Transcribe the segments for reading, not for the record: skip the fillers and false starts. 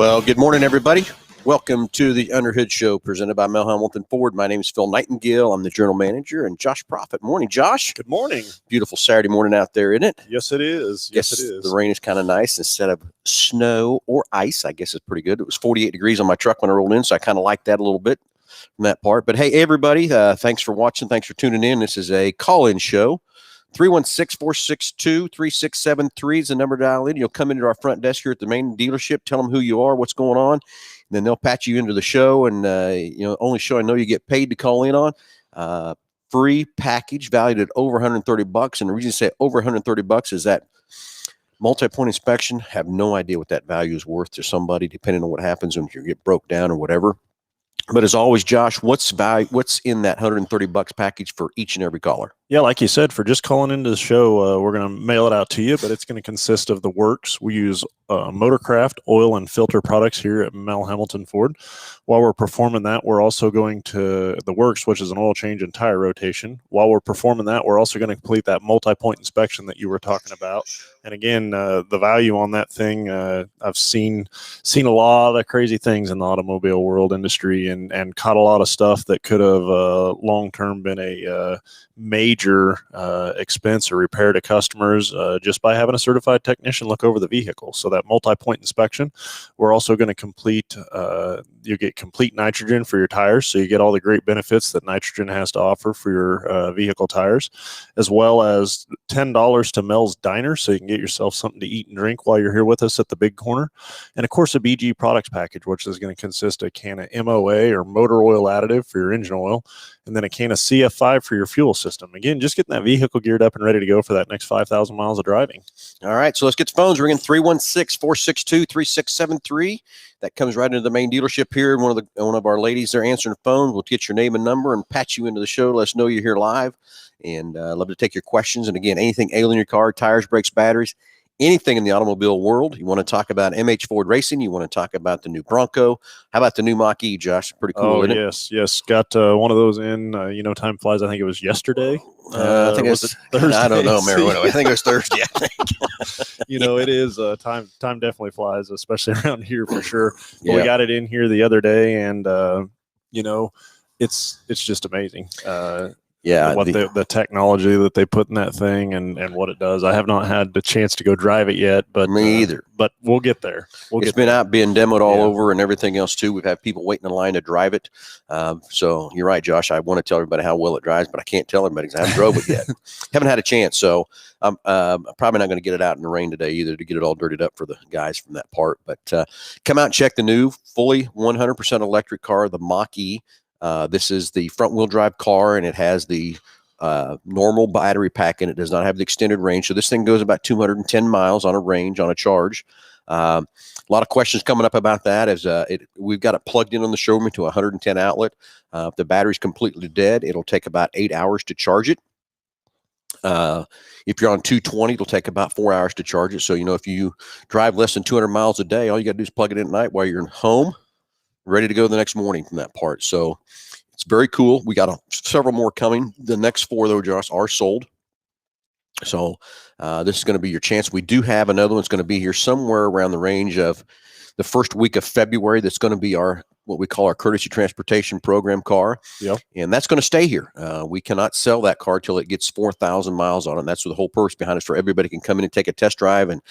Well, good morning, everybody. Welcome to the Underhood Show presented by Hambelton Ford. My name is Phil Nightingale. I'm the general manager, and Josh Profit. Morning, Josh. Good morning. Beautiful Saturday morning out there, isn't it? Yes, it is. Yes, it is. The rain is kind of nice instead of snow or ice. I guess it's pretty good. It was 48 degrees on my truck when I rolled in, so I kind of like that a little bit from that part. But hey, everybody, thanks for watching. Thanks for tuning in. This is a call-in show. 316-462-3673 is the number to dial in. You'll come into our front desk here at the main dealership, tell them who you are, what's going on, and then they'll patch you into the show. And, only show I know you get paid to call in on. Free package valued at over $130. And the reason I say over $130 is that multi-point inspection, have no idea what that value is worth to somebody, depending on what happens when you get broke down or whatever. But as always, Josh, what's in that $130 package for each and every caller? Yeah, like you said, for just calling into the show, we're going to mail it out to you, but it's going to consist of the works. We use Motorcraft oil and filter products here at Hambelton Ford. While we're performing that, we're also going to the works, which is an oil change and tire rotation. While we're performing that, we're also going to complete that multi-point inspection that you were talking about. And again, the value on that thing, I've seen a lot of crazy things in the automobile world industry and caught a lot of stuff that could have long-term been a major expense or repair to customers just by having a certified technician look over the vehicle. So that multi-point inspection, we're also going to complete, you get complete nitrogen for your tires. So you get all the great benefits that nitrogen has to offer for your vehicle tires, as well as $10 to Mel's Diner. So you can get yourself something to eat and drink while you're here with us at the big corner. And of course, a BG products package, which is going to consist of a can of MOA or motor oil additive for your engine oil, and then a can of CF5 for your fuel system. Again, just getting that vehicle geared up and ready to go for that next 5,000 miles of driving. All right, so let's get the phones ringing. 316-462-3673. That comes right into the main dealership here. One of our ladies there answering the phone. We'll get your name and number and patch you into the show. Let us know you're here live. And love to take your questions. And again, anything ailing your car, tires, brakes, batteries, anything in the automobile world. You want to talk about MH Ford Racing. You want to talk about the new Bronco. How about the new Mach-E, Josh? Pretty cool, isn't it? Yes. Got one of those in. Time flies. I think it was yesterday. I think it was Thursday. I don't know, Mary. I think it was Thursday. I think. It is. Time definitely flies, especially around here for sure. But we got it in here the other day, and it's just amazing. The technology that they put in that thing and what it does. I have not had the chance to go drive it yet, but me either. But we'll get there. It's been out being demoed all over and everything else too. We've had people waiting in line to drive it. So you're right, Josh. I want to tell everybody how well it drives, but I can't tell everybody because I haven't drove it yet. Haven't had a chance. So I'm probably not going to get it out in the rain today either to get it all dirtied up for the guys from that part. But come out and check the new fully 100% electric car, the Mach-E. This is the front-wheel drive car, and it has the normal battery pack, and it does not have the extended range. So this thing goes about 210 miles on a range on a charge. A lot of questions coming up about that as we've got it plugged in on the showroom to a 110 outlet. If the battery's completely dead, it'll take about 8 hours to charge it. If you're on 220, it'll take about 4 hours to charge it. So, if you drive less than 200 miles a day, all you got to do is plug it in at night while you're home, ready to go the next morning from that part. So it's very cool. We got several more coming. The next 4, though, Josh, are sold. So this is going to be your chance. We do have another one's going to be here somewhere around the range of the first week of February. That's going to be what we call our courtesy transportation program car. Yep. And that's going to stay here. We cannot sell that car till it gets 4,000 miles on it. And that's the whole purpose behind it, for everybody can come in and take a test drive and,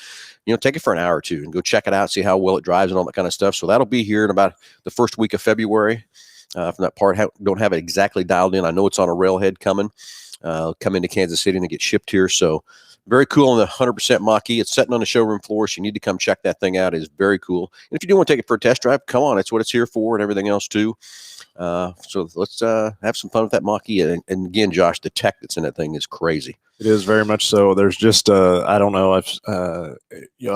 take it for an hour or two and go check it out, see how well it drives and all that kind of stuff. So that'll be here in about the first week of February. From that part, don't have it exactly dialed in. I know it's on a railhead coming, come into Kansas City and get shipped here. So very cool on the 100% Mach-E. It's sitting on the showroom floor, so you need to come check that thing out. It's very cool. And if you do want to take it for a test drive, come on. That's what it's here for and everything else too. So let's have some fun with that Mach-E. And again, Josh, the tech that's in that thing is crazy. It is very much so. There's just, I don't know,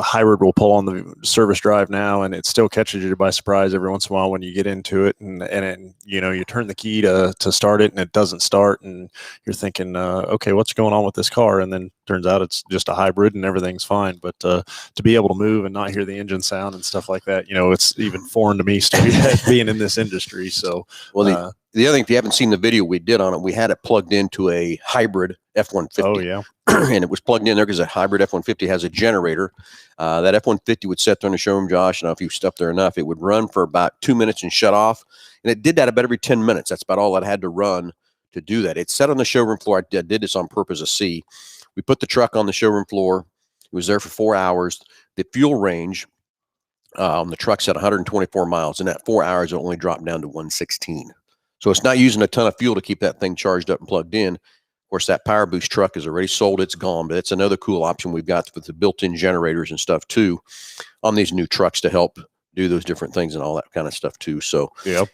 hybrid will pull on the service drive now, and it still catches you by surprise every once in a while when you get into it, and you turn the key to start it, and it doesn't start, and you're thinking, okay, what's going on with this car? And then turns out it's just a hybrid, and everything's fine. But to be able to move and not hear the engine sound and stuff like that, it's even foreign to me still being in this industry. So, well, the other thing, if you haven't seen the video we did on it, we had it plugged into a hybrid F-150. Oh, yeah. and it was plugged in there because that hybrid F-150 has a generator. That F-150 would sit there in the showroom, Josh, and if you stepped there enough, it would run for about 2 minutes and shut off. And it did that about every 10 minutes. That's about all it had to run to do that. It sat on the showroom floor. I did this on purpose to see. We put the truck on the showroom floor. It was there for 4 hours. The fuel range on the truck's at 124 miles. In that 4 hours, it only dropped down to 116. So it's not using a ton of fuel to keep that thing charged up and plugged in. Of course, that Power Boost truck is already sold. It's gone, but it's another cool option we've got with the built-in generators and stuff too on these new trucks to help do those different things and all that kind of stuff too. So, yep.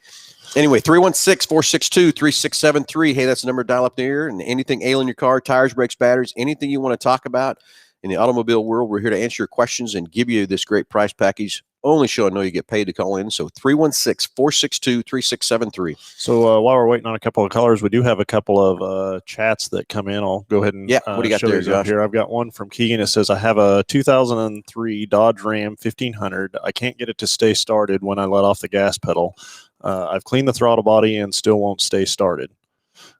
Anyway, 316-462-3673. Hey, that's the number to dial up there. And anything ailing your car, tires, brakes, batteries, anything you want to talk about in the automobile world, we're here to answer your questions and give you this great price package. Only show I know you get paid to call in. So 316-462-3673. So while we're waiting on a couple of callers, we do have a couple of chats that come in. I'll go ahead and what do you got there, Josh? Here. I've got one from Keegan. It says, I have a 2003 Dodge Ram 1500. I can't get it to stay started when I let off the gas pedal. I've cleaned the throttle body and still won't stay started.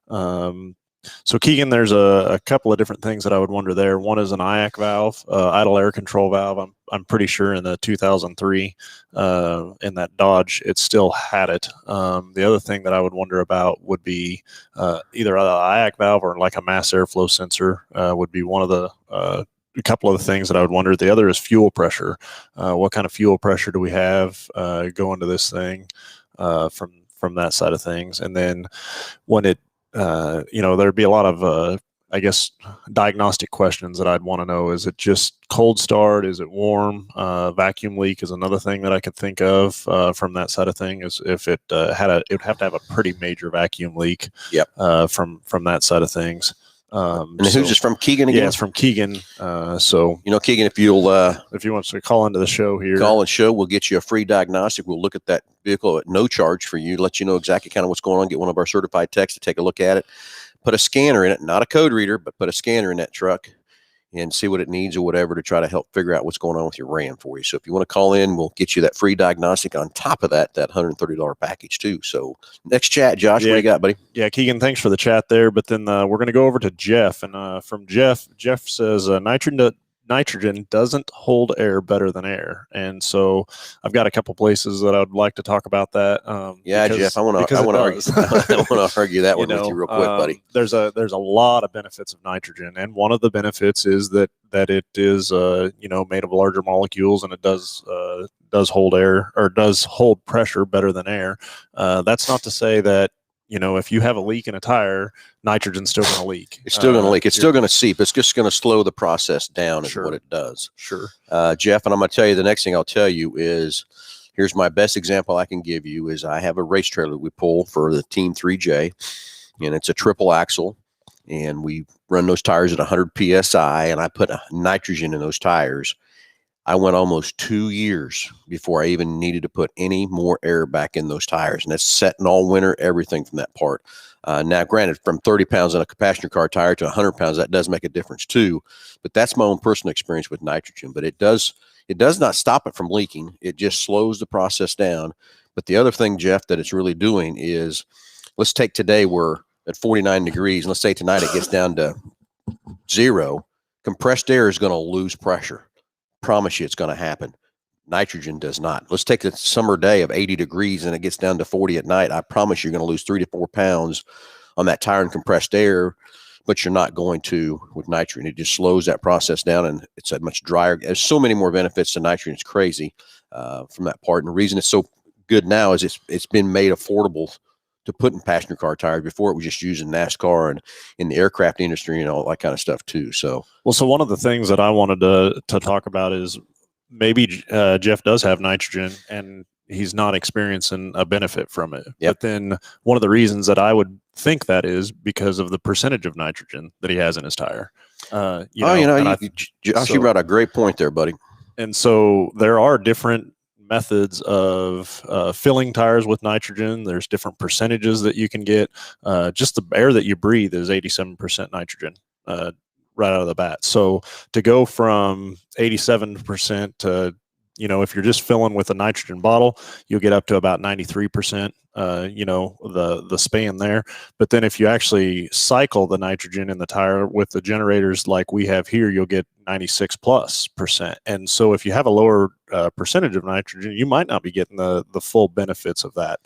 So Keegan, there's a couple of different things that I would wonder there. One is an IAC valve, idle air control valve. I'm pretty sure in the 2003 in that Dodge, it still had it. The other thing that I would wonder about would be either an IAC valve or like a mass airflow sensor would be one of the a couple of the things that I would wonder. The other is fuel pressure. What kind of fuel pressure do we have going to this thing from that side of things? And then when it there'd be a lot of, I guess, diagnostic questions that I'd want to know. Is it just cold start? Is it warm? Vacuum leak is another thing that I could think of from that side of thing. Is if it it would have to have a pretty major vacuum leak. Yep. From that side of things. And who's this from, Keegan again? Yeah, it's from Keegan. So Keegan, if you want to call into the show here, call and show, we'll get you a free diagnostic. We'll look at that vehicle at no charge for you, let you know exactly kind of what's going on. Get one of our certified techs to take a look at it. Put a scanner in it, not a code reader, but put a scanner in that truck and see what it needs or whatever to try to help figure out what's going on with your Ram for you. So if you want to call in, we'll get you that free diagnostic on top of that $130 package too. So next chat, Josh, what do you got, buddy? Yeah, Keegan, thanks for the chat there. But then we're going to go over to Jeff. And from Jeff says nitrogen doesn't hold air better than air. And so I've got a couple places that I would like to talk about that. Jeff, I want to argue that one with you real quick, buddy. There's a lot of benefits of nitrogen, and one of the benefits is that it is made of larger molecules, and it does hold air, or does hold pressure better than air. That's not to say that if you have a leak in a tire, nitrogen's still going to leak. It's still going to leak. It's still going to seep. It's just going to slow the process down is what it does. Sure. Jeff, and I'm going to tell you, the next thing I'll tell you is, here's my best example I can give you is I have a race trailer that we pull for the Team 3J, and it's a triple axle, and we run those tires at 100 PSI, and I put nitrogen in those tires. I went almost 2 years before I even needed to put any more air back in those tires. And that's setting all winter, everything from that part. Now, granted, from 30 pounds on a passenger car tire to 100 pounds, that does make a difference too. But that's my own personal experience with nitrogen. But it does not stop it from leaking. It just slows the process down. But the other thing, Jeff, that it's really doing is, let's take today, we're at 49 degrees. And let's say tonight it gets down to 0. Compressed air is going to lose pressure. Promise you it's going to happen. Nitrogen does not. Let's take a summer day of 80 degrees and it gets down to 40 at night. I promise you're going to lose 3 to 4 pounds on that tire and compressed air, but you're not going to with nitrogen. It just slows that process down, and it's a much drier. There's so many more benefits to nitrogen. It's crazy from that part. And the reason it's so good now is it's been made affordable to put in passenger car tires. Before, it was just used in NASCAR and in the aircraft industry and all that kind of stuff too. So one of the things that I wanted to talk about is maybe Jeff does have nitrogen and he's not experiencing a benefit from it. Yep. But then one of the reasons that I would think that is because of the percentage of nitrogen that he has in his tire. Josh, you brought a great point there, buddy. And so there are different methods of filling tires with nitrogen. There's different percentages that you can get. Just the air that you breathe is 87% nitrogen right out of the bat. So to go from 87% to if you're just filling with a nitrogen bottle, you'll get up to about 93%, the span there. But then if you actually cycle the nitrogen in the tire with the generators like we have here, you'll get 96+%. And so if you have a lower percentage of nitrogen, you might not be getting the full benefits of that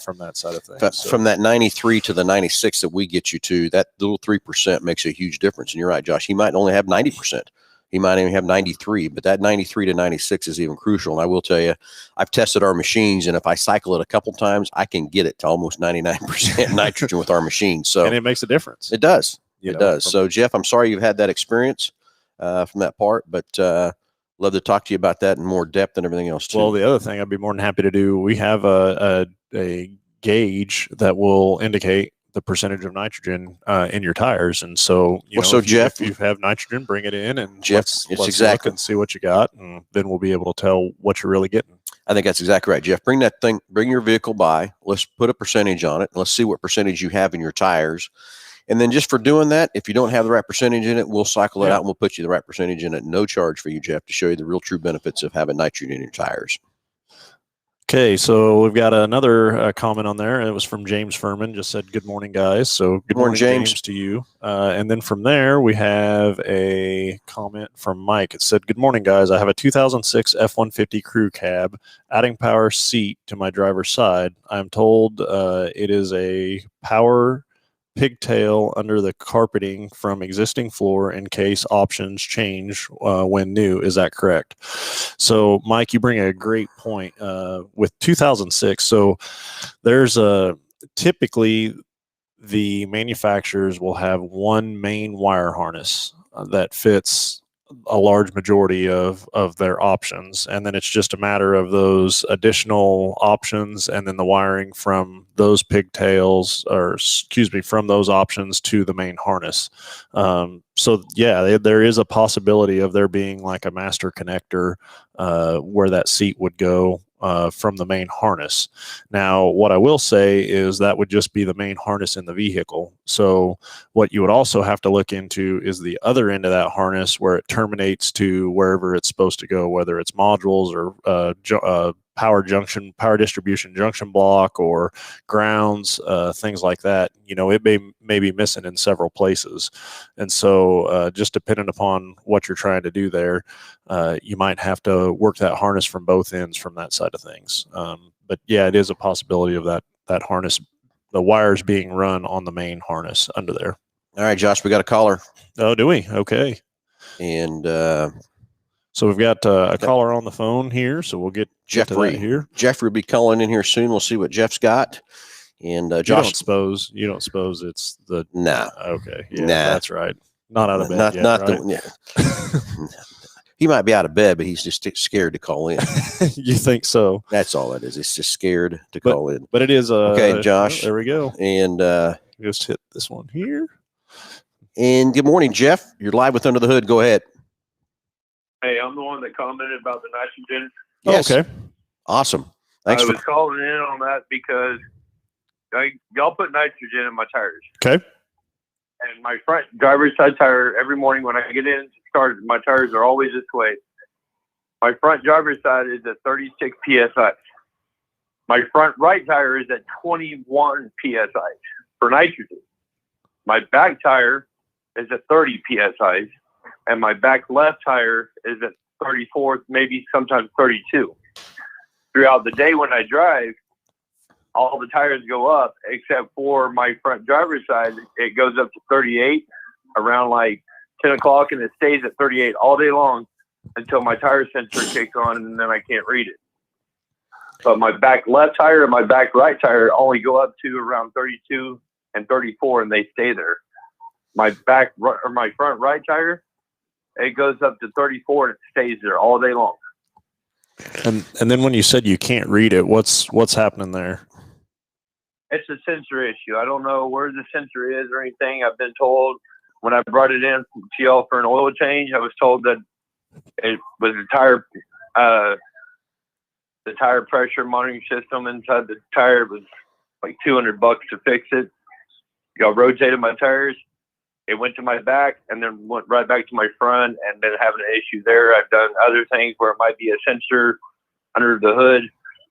from that side of things. From that 93 to the 96 that we get you to, that little 3% makes a huge difference. And you're right, Josh, he might only have 90%. He might even have 93, but that 93 to 96 is even crucial. And I will tell you, I've tested our machines, and if I cycle it a couple times, I can get it to almost 99% nitrogen with our machines. So, and it makes a difference. It does. It does. So, Jeff, I'm sorry you've had that experience from that part, but love to talk to you about that in more depth and everything else too. Well, the other thing I'd be more than happy to do, we have a gauge that will indicate the percentage of nitrogen in your tires. And so, Jeff, if you have nitrogen, bring it in, and Jeff, let's look and see what you got, and then we'll be able to tell what you're really getting. I think that's exactly right, Jeff. Bring your vehicle by. Let's put a percentage on it. And let's see what percentage you have in your tires. And then just for doing that, if you don't have the right percentage in it, we'll cycle it out and we'll put you the right percentage in it. No charge for you, Jeff, to show you the real true benefits of having nitrogen in your tires. Okay, so we've got another comment on there. It was from James Furman. Just said, "Good morning, guys." So good morning, James, to you. And then from there, we have a comment from Mike. It said, "Good morning, guys. I have a 2006 F-150 crew cab, adding power seat to my driver's side. I'm told it is a power pigtail under the carpeting from existing floor in case options change when new. Is that correct?" So, Mike, you bring a great point with 2006. So there's typically the manufacturers will have one main wire harness that fits a large majority of their options, and then it's just a matter of those additional options and then the wiring from those pigtails, or from those options to the main harness. So yeah, there is a possibility of there being like a master connector where that seat would go from the main harness. Now, what I will say is that would just be the main harness in the vehicle. So what you would also have to look into is the other end of that harness where it terminates to wherever it's supposed to go, whether it's modules or power distribution junction block or grounds, things like that. It may be missing in several places. And so just depending upon what you're trying to do there, you might have to work that harness from both ends from that side of things. But yeah, it is a possibility of that harness, the wires being run on the main harness under there. All right, Josh, we got a caller. Oh, do we? Okay. And so we've got a caller on the phone here, so we'll get to that here. Jeffrey will be calling in here soon. We'll see what Jeff's got. And Josh, you don't suppose it's the Okay, yeah, that's right. Not out of bed yet, right? He might be out of bed, but he's just scared to call in. You think so? That's all it is. It's just scared to call in. But it is okay, Josh. There we go. And just hit this one here. And good morning, Jeff. You're live with Under the Hood. Go ahead. Hey, I'm the one that commented about the nitrogen. Yes. Oh, okay. Awesome. Thanks. I was calling in on that because y'all put nitrogen in my tires. Okay. And my front driver's side tire, every morning when I get in to start, my tires are always this way. My front driver's side is at 36 PSI. My front right tire is at 21 PSI for nitrogen. My back tire is at 30 PSI. And my back left tire is at 34, maybe sometimes 32. Throughout the day when I drive, all the tires go up except for my front driver's side. It goes up to 38 around like 10 o'clock, and it stays at 38 all day long until my tire sensor kicks on, and then I can't read it. But my back left tire and my back right tire only go up to around 32 and 34, and they stay there. My front right tire, it goes up to 34 and it stays there all day long. And then when you said you can't read it, what's happening there? It's a sensor issue. I don't know where the sensor is or anything. I've been told when I brought it in from TL for an oil change, I was told that it was the tire pressure monitoring system inside the tire was like $200 to fix it. Y'all rotated my tires. it went to my back and then went right back to my front, and been having an issue there. I've done other things where it might be a sensor under the hood,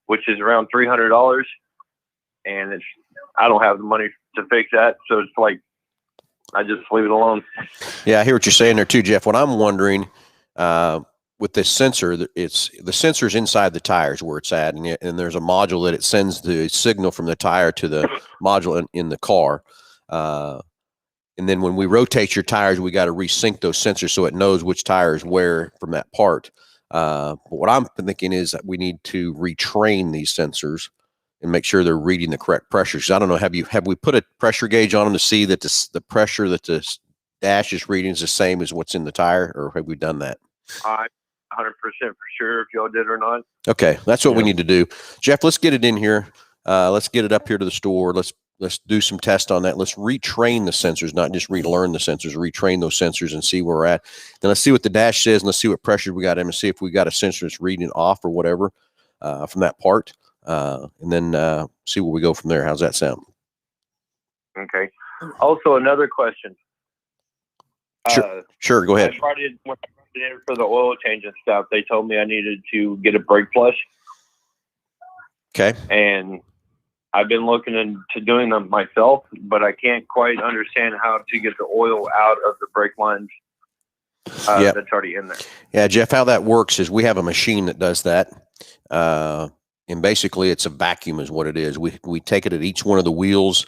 which is around $300, and I don't have the money to fix that, so it's like I just leave it alone. Yeah, I hear what you're saying there too, Jeff. What I'm wondering with this sensor, it's the sensor's inside the tires where it's at, and there's a module that it sends the signal from the tire to the module in the car. And then when we rotate your tires, we got to resync those sensors so it knows which tire is where from that part. But what I'm thinking is that we need to retrain these sensors and make sure they're reading the correct pressures. I don't know, have we put a pressure gauge on them to see that the pressure that the dash is reading is the same as what's in the tire, or have we done that? I'm 100% for sure if y'all did or not. Okay, that's what we need to do. Jeff, let's get it in here. Let's get it up here to the store. Let's do some tests on that. Let's retrain the sensors, not just relearn the sensors, retrain those sensors and see where we're at. Then let's see what the dash says, and let's see what pressure we got in, and see if we got a sensor that's reading off or whatever from that part. And then see where we go from there. How's that sound? Okay. Also, another question. Sure. Go ahead. When I brought it in for the oil change and stuff, they told me I needed to get a brake flush. Okay. And I've been looking into doing them myself, but I can't quite understand how to get the oil out of the brake lines that's already in there. Yeah, Jeff, how that works is we have a machine that does that. And basically it's a vacuum is what it is. We take it at each one of the wheels,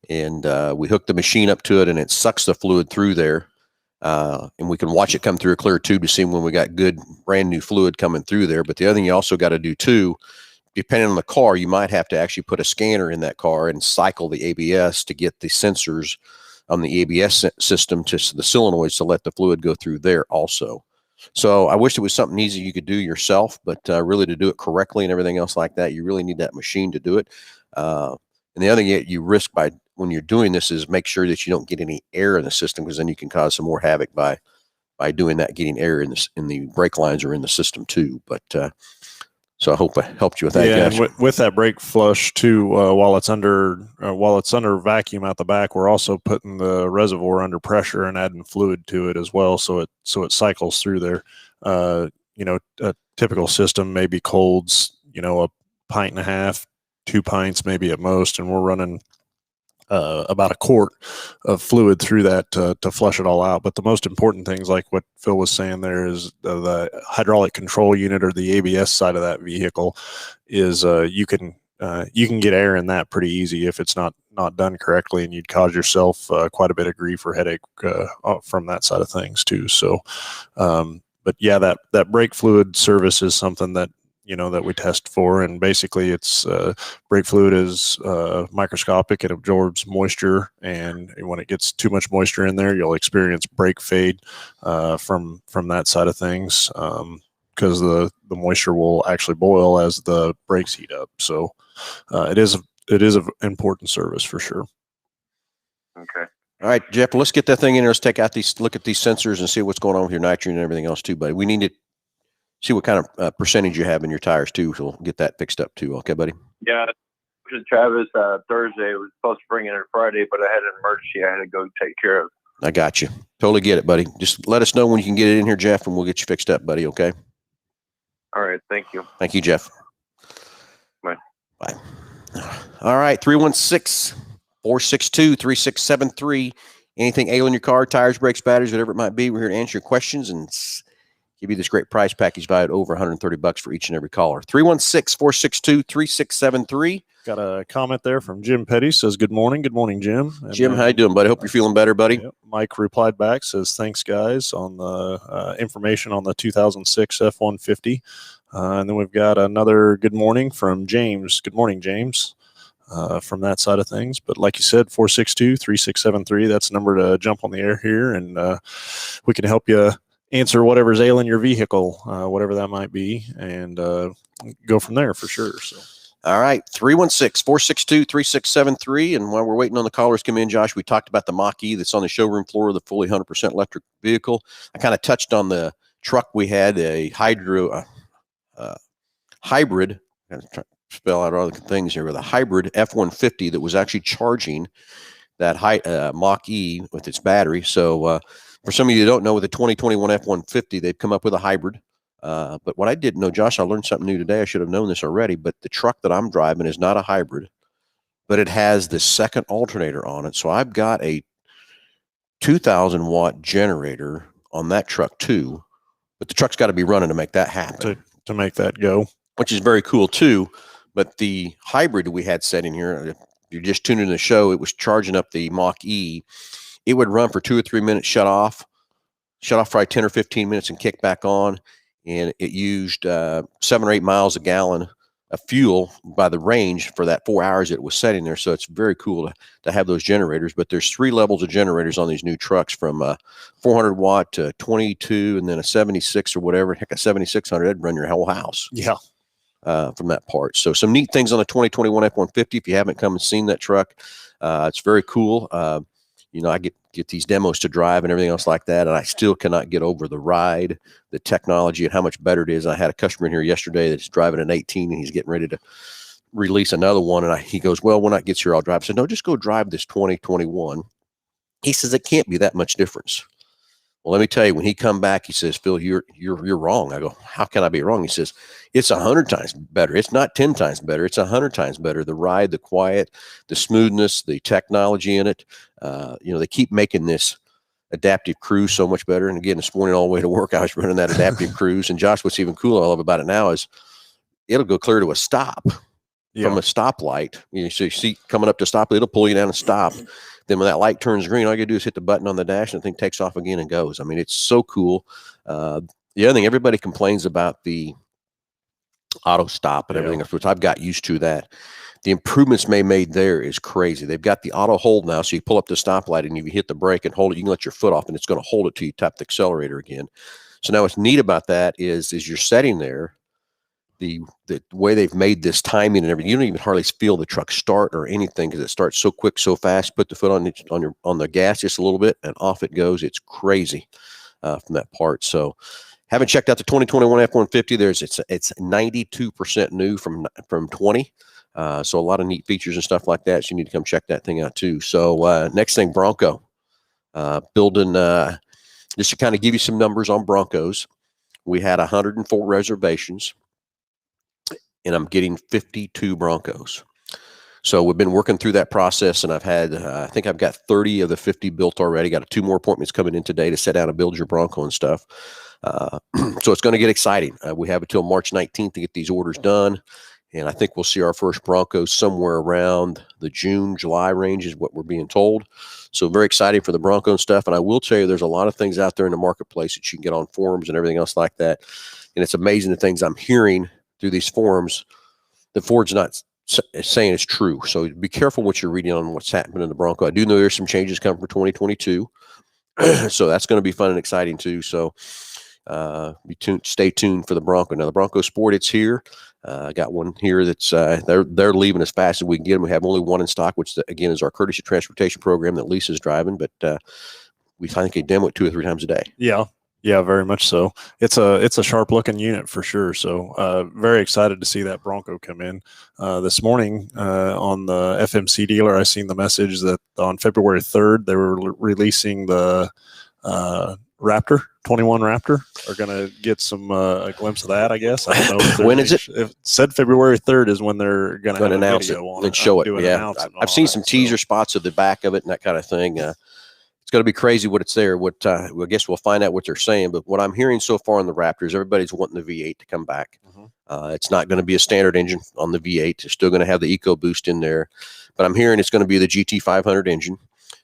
and we hook the machine up to it, and it sucks the fluid through there. And we can watch it come through a clear tube to see when we got good brand new fluid coming through there. But the other thing you also got to do too, depending on the car, you might have to actually put a scanner in that car and cycle the ABS to get the sensors on the ABS system to the solenoids to let the fluid go through there also. So I wish it was something easy you could do yourself, but really to do it correctly and everything else like that, you really need that machine to do it. And the other thing you risk by when you're doing this is make sure that you don't get any air in the system, because then you can cause some more havoc by doing that, getting air in the brake lines or in the system too. But so I hope I helped you with that. Yeah, and with that brake flush too, while it's under vacuum out the back, we're also putting the reservoir under pressure and adding fluid to it as well, so it cycles through there. A typical system maybe colds, a pint and a half, 2 pints maybe at most, and we're running about a quart of fluid through that to flush it all out. But the most important things, like what Phil was saying there, is the hydraulic control unit, or the ABS side of that vehicle, is you can get air in that pretty easy if it's not done correctly, and you'd cause yourself quite a bit of grief or headache from that side of things too. So, but yeah, that brake fluid service is something that that we test for, and basically it's brake fluid is microscopic. It absorbs moisture, and when it gets too much moisture in there, you'll experience brake fade from that side of things, because the moisture will actually boil as the brakes heat up. So it is an important service for sure. Okay. All right, Jeff, let's get that thing in there. Let's look at these sensors and see what's going on with your nitrogen and everything else too, buddy. We need to see what kind of percentage you have in your tires too, so we'll get that fixed up too. Okay, buddy? Yeah. To Travis Thursday. I was supposed to bring it in Friday, but I had an emergency I had to go take care of. I got you. Totally get it, buddy. Just let us know when you can get it in here, Jeff, and we'll get you fixed up, buddy. Okay? All right. Thank you. Thank you, Jeff. Bye. Bye. All right. 316-462-3673. Anything ailing your car, tires, brakes, batteries, whatever it might be, we're here to answer your questions and give you this great price package valued over $130 for each and every caller. 316-462-3673. Got a comment there from Jim Petty. Says, good morning. Good morning, Jim. And Jim, how you doing, buddy? Hope you're feeling better, buddy. Yep. Mike replied back, says, thanks, guys, on the information on the 2006 F-150. And then we've got another good morning from James. Good morning, James, from that side of things. But like you said, 462-3673, that's the number to jump on the air here, and we can help you answer whatever's ailing your vehicle, whatever that might be, and go from there for sure. So, all right, 316-462-3673. And while we're waiting on the callers to come in, Josh, we talked about the Mach-E that's on the showroom floor of the fully 100% electric vehicle. I kind of touched on the truck we had, a hybrid. I'm trying to spell out all the things here with a hybrid F-150 that was actually charging that Mach E with its battery. So for some of you who don't know, with the 2021 F-150, they've come up with a hybrid. But what I didn't know, Josh, I learned something new today. I should have known this already, but the truck that I'm driving is not a hybrid, but it has the second alternator on it. So I've got a 2,000 watt generator on that truck too, but the truck's got to be running to make that happen. To make that go. Which is very cool too. But the hybrid we had set in here, if you're just tuning in the show, it was charging up the Mach E. It would run for 2 or 3 minutes, shut off probably 10 or 15 minutes and kick back on. And it used 7 or 8 miles a gallon of fuel by the range for that 4 hours it was setting there. So it's very cool to have those generators. But there's 3 levels of generators on these new trucks, from 400 watt to 22, and then a 76 or whatever. Heck, a 7600, that'd run your whole house. Yeah. From that part. So some neat things on the 2021 F-150. If you haven't come and seen that truck, it's very cool. I get these demos to drive and everything else like that, and I still cannot get over the ride, the technology, and how much better it is. I had a customer in here yesterday that's driving an 18, and he's getting ready to release another one, and he goes, well, when I get here, I'll drive. I said, no, just go drive this 2021. He says, it can't be that much difference. Well, let me tell you, when he come back, he says, Phil, you're wrong. I go, how can I be wrong? He says, it's 100 times better. It's not 10 times better. It's 100 times better. The ride, the quiet, the smoothness, the technology in it. They keep making this adaptive cruise so much better. And again, this morning all the way to work, I was running that adaptive cruise. And Josh, what's even cooler I love about it now is it'll go clear to a stop from a stoplight. So you see coming up to stop, it'll pull you down and stop. Then when that light turns green, all you do is hit the button on the dash and the thing takes off again and goes. I mean, it's so cool. The other thing, everybody complains about the auto stop and everything, which I've got used to that. The improvements they made there is crazy. They've got the auto hold now, so you pull up the stoplight and if you hit the brake and hold it, you can let your foot off and it's going to hold it till you tap the accelerator again. So now what's neat about that is you're setting there, the way they've made this timing and everything, you don't even hardly feel the truck start or anything because it starts so quick, so fast. Put the foot on the gas just a little bit and off it goes. It's crazy from that part. So haven't checked out the 2021 F-150. It's 92% new from 20. So a lot of neat features and stuff like that. So you need to come check that thing out too. So next thing, Bronco. Building, just to kind of give you some numbers on Broncos. We had 104 reservations, and I'm getting 52 Broncos. So we've been working through that process, and I've had, I think I've got 30 of the 50 built already. Got 2 more appointments coming in today to sit down and build your Bronco and stuff. So it's going to get exciting. We have until March 19th to get these orders done. And I think we'll see our first Broncos somewhere around the June, July range is what we're being told. So very excited for the Bronco and stuff. And I will tell you, there's a lot of things out there in the marketplace that you can get on forums and everything else like that. And it's amazing the things I'm hearing through these forums that Ford's not saying is true. So be careful what you're reading on what's happening in the Bronco. I do know there's some changes coming for 2022. So that's going to be fun and exciting too. So stay tuned for the Bronco. Now the Bronco Sport, it's here. I got one here that's they're leaving as fast as we can get them. We have only one in stock, which again is our courtesy transportation program that Lisa's driving. But we think they demo it 2 or 3 times a day. Yeah, very much so. It's a sharp looking unit for sure. So very excited to see that Bronco come in. This morning on the FMC dealer, I seen the message that on February 3rd they were releasing the Raptor. 21 Raptor are going to get some a glimpse of that, I guess. I don't know. When is it? It said February 3rd is when they're going to announce it and show it. Yeah, I've seen some teaser spots of the back of it and that kind of thing. It's going to be crazy what it's there. I guess we'll find out what they're saying. But what I'm hearing so far in the Raptors, everybody's wanting the V8 to come back. It's not going to be a standard engine on the V8. It's still going to have the EcoBoost in there. But I'm hearing it's going to be the GT500 engine.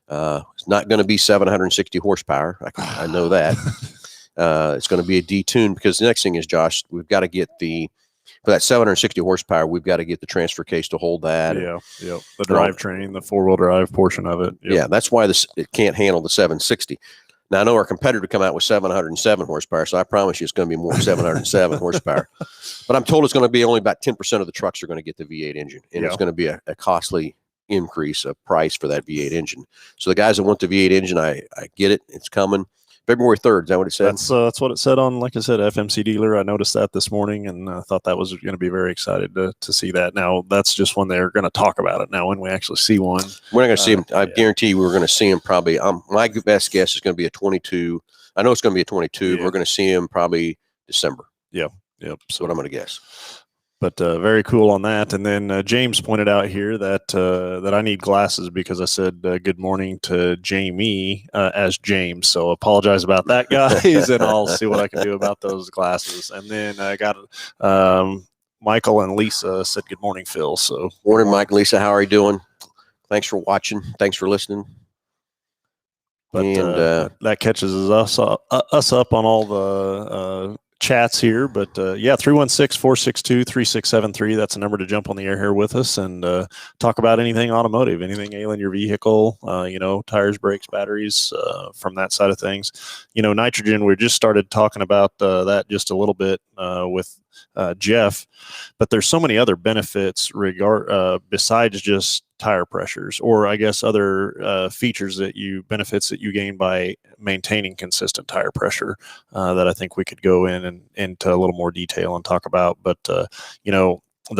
It's not going to be 760 horsepower. I know that. It's going to be a detune because the next thing is, Josh, we've got to get for that 760 horsepower, we've got to get the transfer case to hold that. Yeah. The drivetrain, the 4-wheel drive portion of it. Yep. Yeah, that's why it can't handle the 760. Now, I know our competitor come out with 707 horsepower, so I promise you it's going to be more 707 horsepower. But I'm told it's going to be only about 10% of the trucks are going to get the V8 engine, and it's going to be a costly increase of price for that V8 engine. So the guys that want the V8 engine, I get it. It's coming. February 3rd. Is that what it said? That's what it said on, like I said, FMC Dealer. I noticed that this morning, and I thought that was going to be very excited to see that. Now, that's just when they're going to talk about it. Now, when we actually see one, we're not going to see him. I guarantee you we're going to see him probably. My best guess is going to be a 22. I know it's going to be a 22. Yeah. We're going to see him probably December. Yep. So what I'm going to guess. But very cool on that. And then James pointed out here that I need glasses because I said good morning to Jamie as James. So apologize about that, guys, and I'll see what I can do about those glasses. And then I got Michael and Lisa said good morning, Phil. So morning, Mike, Lisa. How are you doing? Thanks for watching. Thanks for listening. But that catches us up on all the chats here. But 316-462-3673. That's a number to jump on the air here with us and talk about anything automotive, anything ailing your vehicle, tires, brakes, batteries, from that side of things. Nitrogen, we just started talking about that just a little bit with Jeff, but there's so many other benefits besides just tire pressures, or I guess other benefits that you gain by maintaining consistent tire pressure that I think we could go into a little more detail and talk about. But the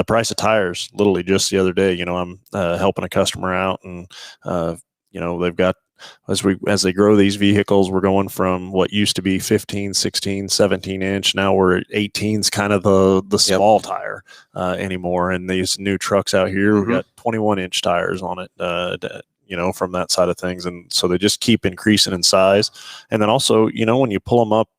price of tires, literally just the other day, I'm helping a customer out, and they've got, as they grow these vehicles, we're going from what used to be 15, 16, 17 inch. Now we're at 18's kind of the small tire anymore. And these new trucks out here, we've got 21 inch tires on it, from that side of things. And so they just keep increasing in size. And then also, when you pull them up,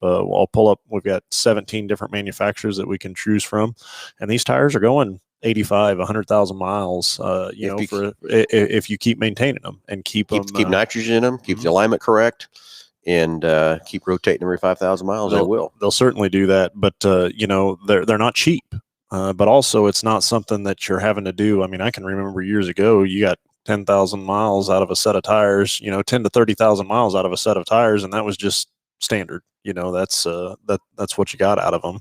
we've got 17 different manufacturers that we can choose from. And these tires are going 85, 100,000 miles, if you keep maintaining them and keep nitrogen in them, keep the alignment correct, and keep rotating every 5,000 miles. They'll certainly do that. But, they're not cheap, but also it's not something that you're having to do. I mean, I can remember years ago, you got 10,000 miles out of a set of tires, 10 to 30,000 miles out of a set of tires. And that was just standard, that's what you got out of them.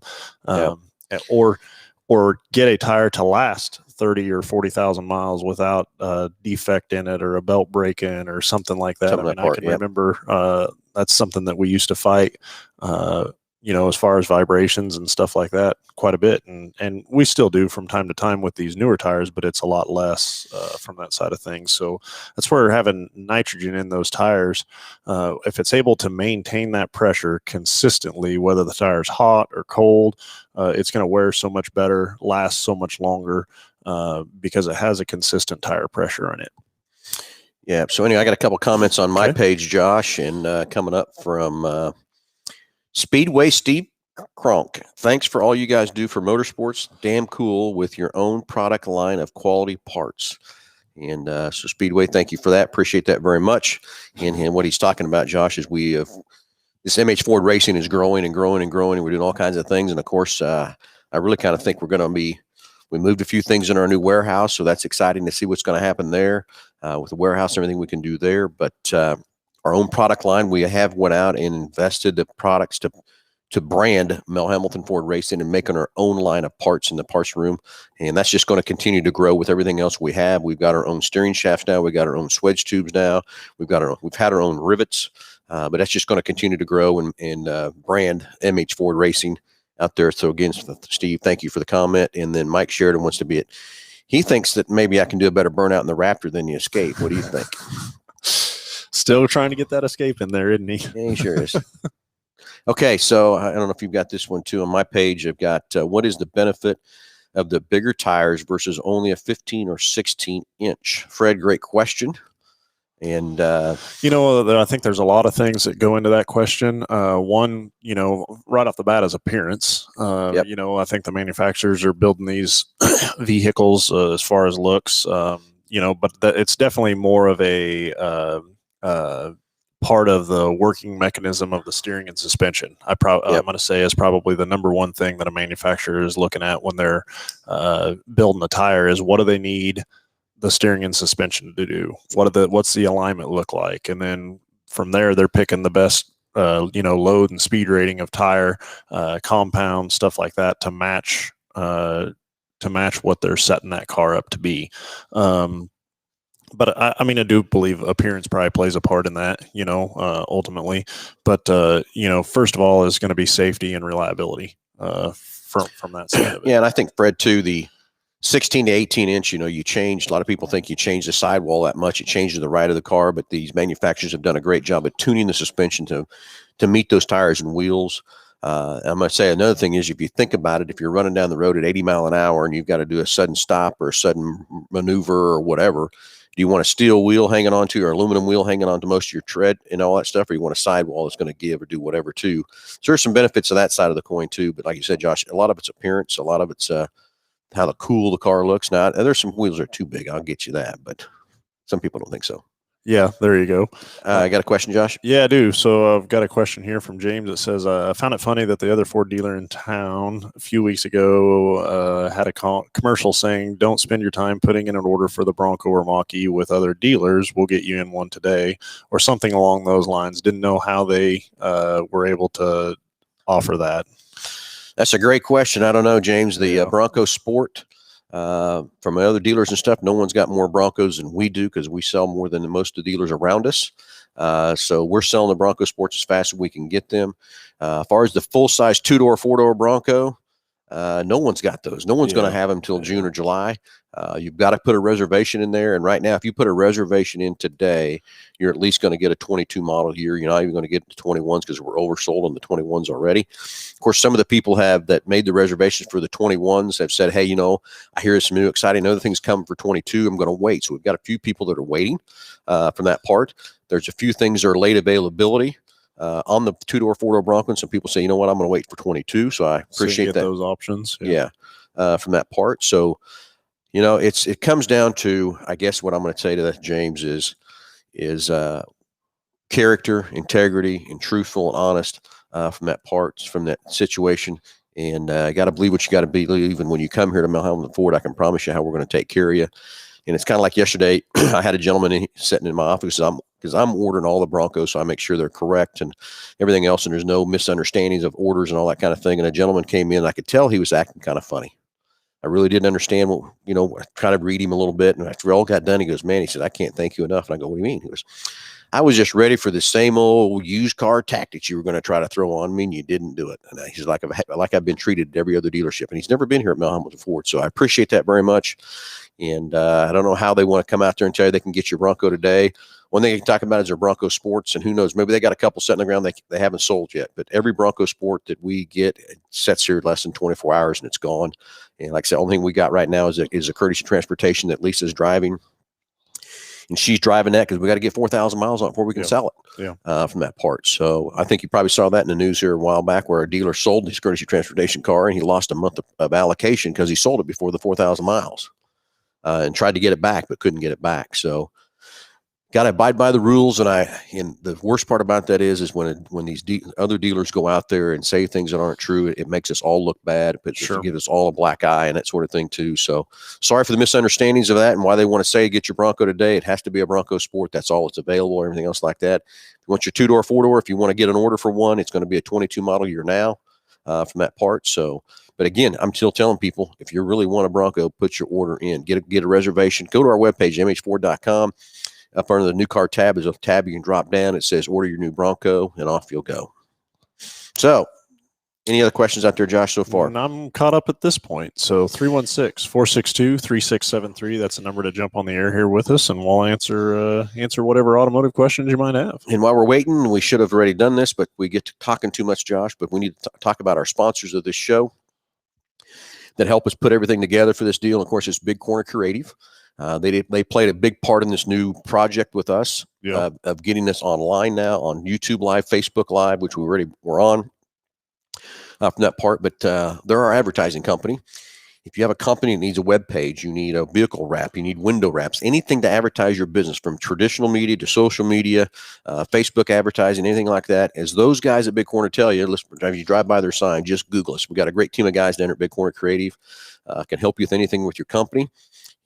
Or get a tire to last 30 or 40,000 miles without a defect in it or a belt break-in or something like that. I can remember that's something that we used to fight, as far as vibrations and stuff like that quite a bit. And we still do from time to time with these newer tires, but it's a lot less from that side of things. So that's where having nitrogen in those tires, if it's able to maintain that pressure consistently, whether the tire's hot or cold, it's going to wear so much better, last so much longer, because it has a consistent tire pressure in it. Yeah. So anyway, I got a couple comments on my page, Josh, and coming up from Speedway Steve Kronk. Thanks for all you guys do for motorsports. Damn cool with your own product line of quality parts. And so Speedway, thank you for that. Appreciate that very much. And what he's talking about, Josh, is this MH Ford Racing is growing and growing and growing, and we're doing all kinds of things. And of course, I really kind of think we moved a few things in our new warehouse, so that's exciting to see what's going to happen there with the warehouse and everything we can do there. But our own product line, we have went out and invested the products to brand Mel Hambelton Ford Racing and making our own line of parts in the parts room. And that's just going to continue to grow with everything else we have. We've got our own steering shafts now. We've got our own swedge tubes now. We've had our own rivets, but that's just going to continue to grow and brand MH Ford Racing out there. So again, Steve, thank you for the comment. And then Mike Sheridan wants to be it. He thinks that maybe I can do a better burnout in the Raptor than the Escape. What do you think? Still trying to get that Escape in there, isn't he? Yeah, he sure is. Okay, so I don't know if you've got this one too. On my page, I've got what is the benefit of the bigger tires versus only a 15 or 16 inch? Fred, great question. And I think there's a lot of things that go into that question. One, right off the bat is appearance. I think the manufacturers are building these vehicles as far as looks, but it's definitely more of a part of the working mechanism of the steering and suspension. I'm going to say is probably the number one thing that a manufacturer is looking at when they're building the tire is what do they need the steering and suspension to do? What's the alignment look like? And then from there, they're picking the best, load and speed rating of tire, compound, stuff like that to match what they're setting that car up to be. But I mean, I do believe appearance probably plays a part in that, ultimately. But first of all, is going to be safety and reliability from that side of it. Yeah, and I think Fred too. The 16 to 18 inch, you changed. A lot of people think you changed the sidewall that much. It changed to the right of the car, but these manufacturers have done a great job of tuning the suspension to meet those tires and wheels. I'm going to say another thing is, if you think about it, if you're running down the road at 80 mile an hour and you've got to do a sudden stop or a sudden maneuver or whatever, do you want a steel wheel hanging onto or aluminum wheel hanging onto most of your tread and all that stuff, or you want a sidewall that's going to give or do whatever too? So there's some benefits of that side of the coin too. But like you said, Josh, a lot of it's appearance, a lot of it's how cool the car looks. Now, there's some wheels that are too big. I'll get you that, but some people don't think so. Yeah, there you go. I got a question, Josh. Yeah, I do. So I've got a question here from James that says, I found it funny that the other Ford dealer in town a few weeks ago had a commercial saying, don't spend your time putting in an order for the Bronco or Mach-E with other dealers. We'll get you in one today, or something along those lines. Didn't know how they were able to offer that. That's a great question. I don't know, James. The Bronco Sport, from other dealers and stuff, no one's got more Broncos than we do because we sell more than most of the dealers around us. So we're selling the Bronco Sports as fast as we can get them. As far as the full-size 2-door, 4-door Bronco, no one's got those. No one's going to have them until June or July. You've got to put a reservation in there. And right now, if you put a reservation in today, you're at least going to get a 22 model here. You're not even going to get the 21s because we're oversold on the 21s already. Of course, some of the people that made the reservations for the 21s have said, hey, I hear some new exciting other things coming for 22. I'm going to wait. So we've got a few people that are waiting from that part. There's a few things that are late availability on the 2-door, 4-door Bronco. And some people say, you know what, I'm going to wait for 22. So I appreciate that. Those options. Yeah. From that part. So, it comes down to, I guess what I'm going to say to that, James, is character, integrity, and truthful and honest from that situation. And I got to believe what you got to believe. And when you come here to Hambelton Ford, I can promise you how we're going to take care of you. And it's kind of like yesterday, I had a gentleman sitting in my office because I'm ordering all the Broncos, so I make sure they're correct and everything else, and there's no misunderstandings of orders and all that kind of thing. And a gentleman came in, I could tell he was acting kind of funny. I really didn't understand what, I tried to read him a little bit. And after all got done, he goes, man, he said, I can't thank you enough. And I go, what do you mean? He goes, I was just ready for the same old used car tactics you were going to try to throw on me, and you didn't do it. And he's like I've been treated at every other dealership, and he's never been here at Hambelton Ford. So I appreciate that very much. And I don't know how they want to come out there and tell you they can get your Bronco today. One thing they can talk about is their Bronco Sports, and who knows, maybe they got a couple sitting on the ground they haven't sold yet. But every Bronco Sport that we get sets here less than 24 hours, and it's gone. And like I said, the only thing we got right now is a courtesy transportation that Lisa's driving. And she's driving that because we got to get 4,000 miles on it before we can sell it from that part. So I think you probably saw that in the news here a while back where a dealer sold his courtesy transportation car, and he lost a month of allocation because he sold it before the 4,000 miles and tried to get it back but couldn't get it back. So got to abide by the rules. And the worst part about that is when these other dealers go out there and say things that aren't true, it makes us all look bad. It gives us all a black eye and that sort of thing too. So sorry for the misunderstandings of that and why they want to say get your Bronco today. It has to be a Bronco Sport. That's all that's available. Everything else like that. If you want your 2-door, 4-door, if you want to get an order for one, it's going to be a 22 model year now from that part. So, but again, I'm still telling people, if you really want a Bronco, put your order in, get a reservation, go to our webpage, mhford.com. Up under the new car tab is a tab you can drop down. It says order your new Bronco, and off you'll go. So any other questions out there, Josh, so far? And I'm caught up at this point. So 316-462-3673. That's the number to jump on the air here with us, and we'll answer whatever automotive questions you might have. And while we're waiting, we should have already done this, but we get to talking too much, Josh, but we need to talk about our sponsors of this show that help us put everything together for this deal. Of course, it's Big Corner Creative. They played a big part in this new project with us of getting this online now on YouTube Live, Facebook Live, which we already were on from that part. But they're our advertising company. If you have a company that needs a web page, you need a vehicle wrap, you need window wraps, anything to advertise your business, from traditional media to social media, Facebook advertising, anything like that. As those guys at Big Corner tell you, listen, if you drive by their sign, just Google us. We got a great team of guys down at Big Corner Creative, can help you with anything with your company.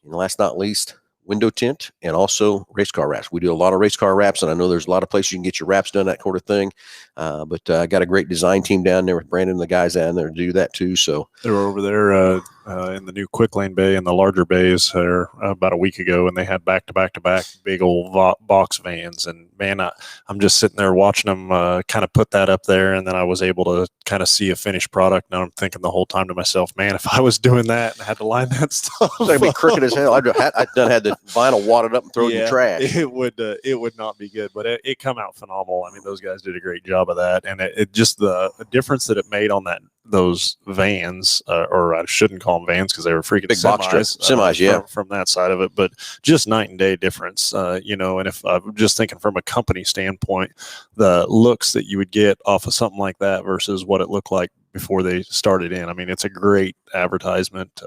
And last but not least, window tint and also race car wraps. We do a lot of race car wraps, and I know there's a lot of places you can get your wraps done, that sort of thing. But I got a great design team down there with Brandon and the guys down there to do that too. So they were over there in the new quick lane bay and the larger bays there about a week ago, and they had back to back big old box vans. And man, I'm just sitting there watching them kind of put that up there, and then I was able to kind of see a finished product. Now I'm thinking the whole time to myself, man, if I was doing that and had to line that stuff, It's gonna be crooked as hell. I'd done had the vinyl wadded up and thrown in the trash. It would not be good, but it come out phenomenal. I mean, those guys did a great job of that, and it just the difference that it made on those vans, or I shouldn't call them vans because they were freaking big box semis, yeah, from that side of it, but just night and day difference, you know. And if I'm just thinking from a company standpoint, the looks that you would get off of something like that versus what it looked like before they started in. I mean, it's a great advertisement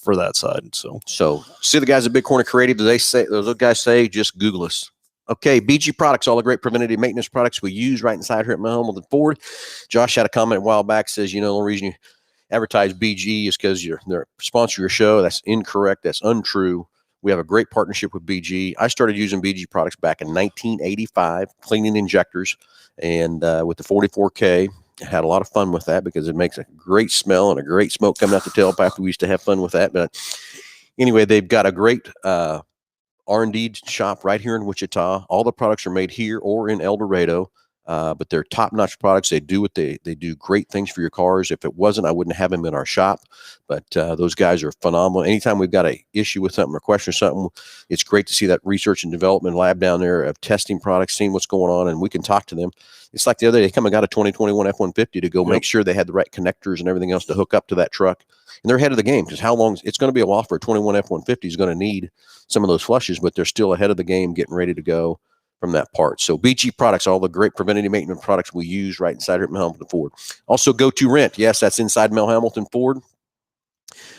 for that side. So see the guys at Big Corner Creative. Those guys say just Google us. Okay, BG Products, all the great preventative maintenance products we use right inside here at Hambelton Ford. Josh had a comment a while back, says, the only reason you advertise BG is because they're sponsor your show. That's incorrect. That's untrue. We have a great partnership with BG. I started using BG products back in 1985, cleaning injectors, and with the 44K. I had a lot of fun with that because it makes a great smell and a great smoke coming out the tailpipe. We used to have fun with that. But anyway, they've got a great R&D shop right here in Wichita. All the products are made here or in El Dorado, but they're top-notch products. They do what they do great things for your cars. If it wasn't, I wouldn't have them in our shop. But those guys are phenomenal. Anytime we've got an issue with something or question something, it's great to see that research and development lab down there of testing products, seeing what's going on, and we can talk to them. It's like the other day, they come and got a 2021 F-150 to go make sure they had the right connectors and everything else to hook up to that truck. And they're ahead of the game because how long it's going to be a while for a 21 F-150 is going to need some of those flushes, but they're still ahead of the game, getting ready to go from that part. So BG Products, all the great preventative maintenance products we use right inside here at Mel Hambelton Ford. Also Go To Rent. Yes, that's inside Mel Hambelton Ford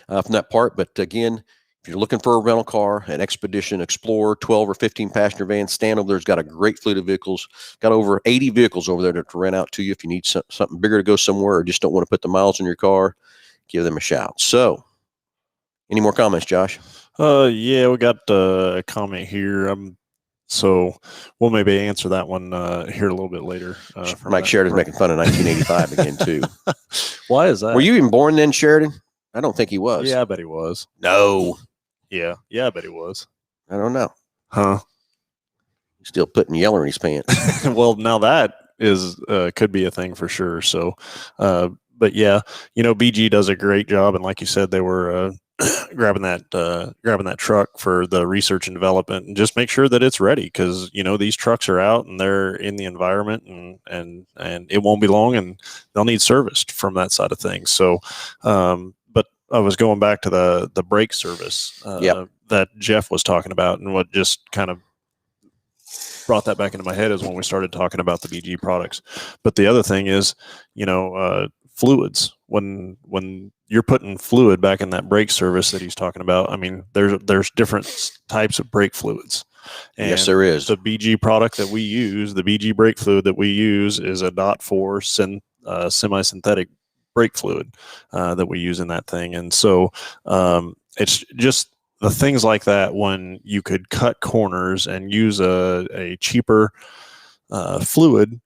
from that part. But again, if you're looking for a rental car, an Expedition, Explorer, 12 or 15 passenger van, Stand There's got a great fleet of vehicles. Got over 80 vehicles over there to rent out to you if you need something bigger to go somewhere or just don't want to put the miles in your car. Give them a shout. So, any more comments, Josh? Yeah, we got a comment here. So we'll maybe answer that one here a little bit later. Mike Sheridan's making fun of 1985 again, too. Why is that? Were you even born then, Sheridan? I don't think he was. Yeah, I bet he was. No. Yeah, I bet he was. I don't know. Huh? He's still putting yeller in his pants. Well, now that is could be a thing for sure. So, but yeah, BG does a great job, and like you said, they were grabbing that truck for the research and development, and just make sure that it's ready because these trucks are out and they're in the environment, and it won't be long, and they'll need serviced from that side of things. So, but I was going back to the brake service that Jeff was talking about, and what just kind of brought that back into my head is when we started talking about the BG products. But the other thing is, fluids. When you're putting fluid back in that brake service that he's talking about, I mean, there's different types of brake fluids. And yes, there is. The BG product that we use, the BG brake fluid that we use, is a .4 semi-synthetic brake fluid that we use in that thing. And so it's just the things like that when you could cut corners and use a cheaper fluid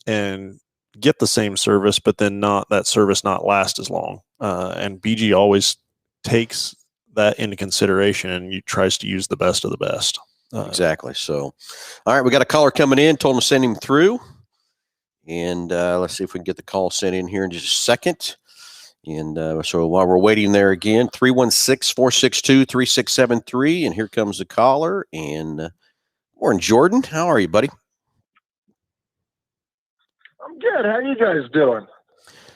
and get the same service, but then not last as long. And BG always takes that into consideration and tries to use the best of the best. Exactly. So, all right, we got a caller coming in. Told him to send him through. And let's see if we can get the call sent in here in just a second. And so while we're waiting there again, 316-462-3673. And here comes the caller. And morning, Jordan. How are you, buddy? I'm good. How you guys doing?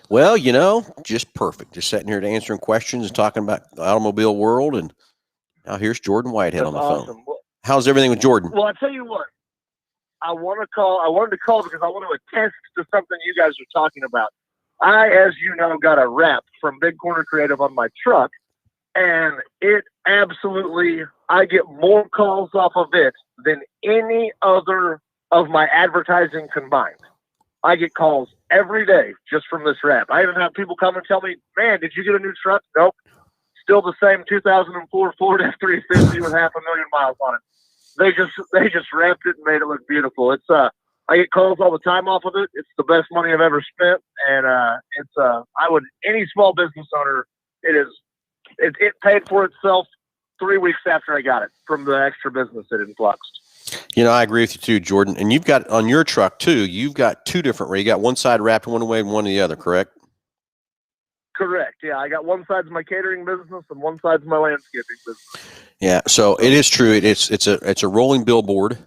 Well, just perfect. Just sitting here to answering questions and talking about the automobile world. And now here's Jordan Whitehead on the phone. Well, how's everything with Jordan? Well, I tell you what, I wanted to call because I want to attest to something you guys are talking about. I, as you know, got a rep from Big Corner Creative on my truck, and it absolutely, I get more calls off of it than any other of my advertising combined. I get calls every day just from this rep. I even have people come and tell me, man, did you get a new truck? Nope. Still the same 2004 Ford F-350 with 500,000 miles on it. They just wrapped it and made it look beautiful. It's I get calls all the time off of it. It's the best money I've ever spent, and any small business owner it paid for itself 3 weeks after I got it from the extra business it influxed. I agree with you too, Jordan. And you've got on your truck too, you've got two different, you got one side wrapped one way and one the other, correct? Correct. Yeah. I got one side's my catering business and one side's my landscaping business. Yeah. So it is true. It's a rolling billboard.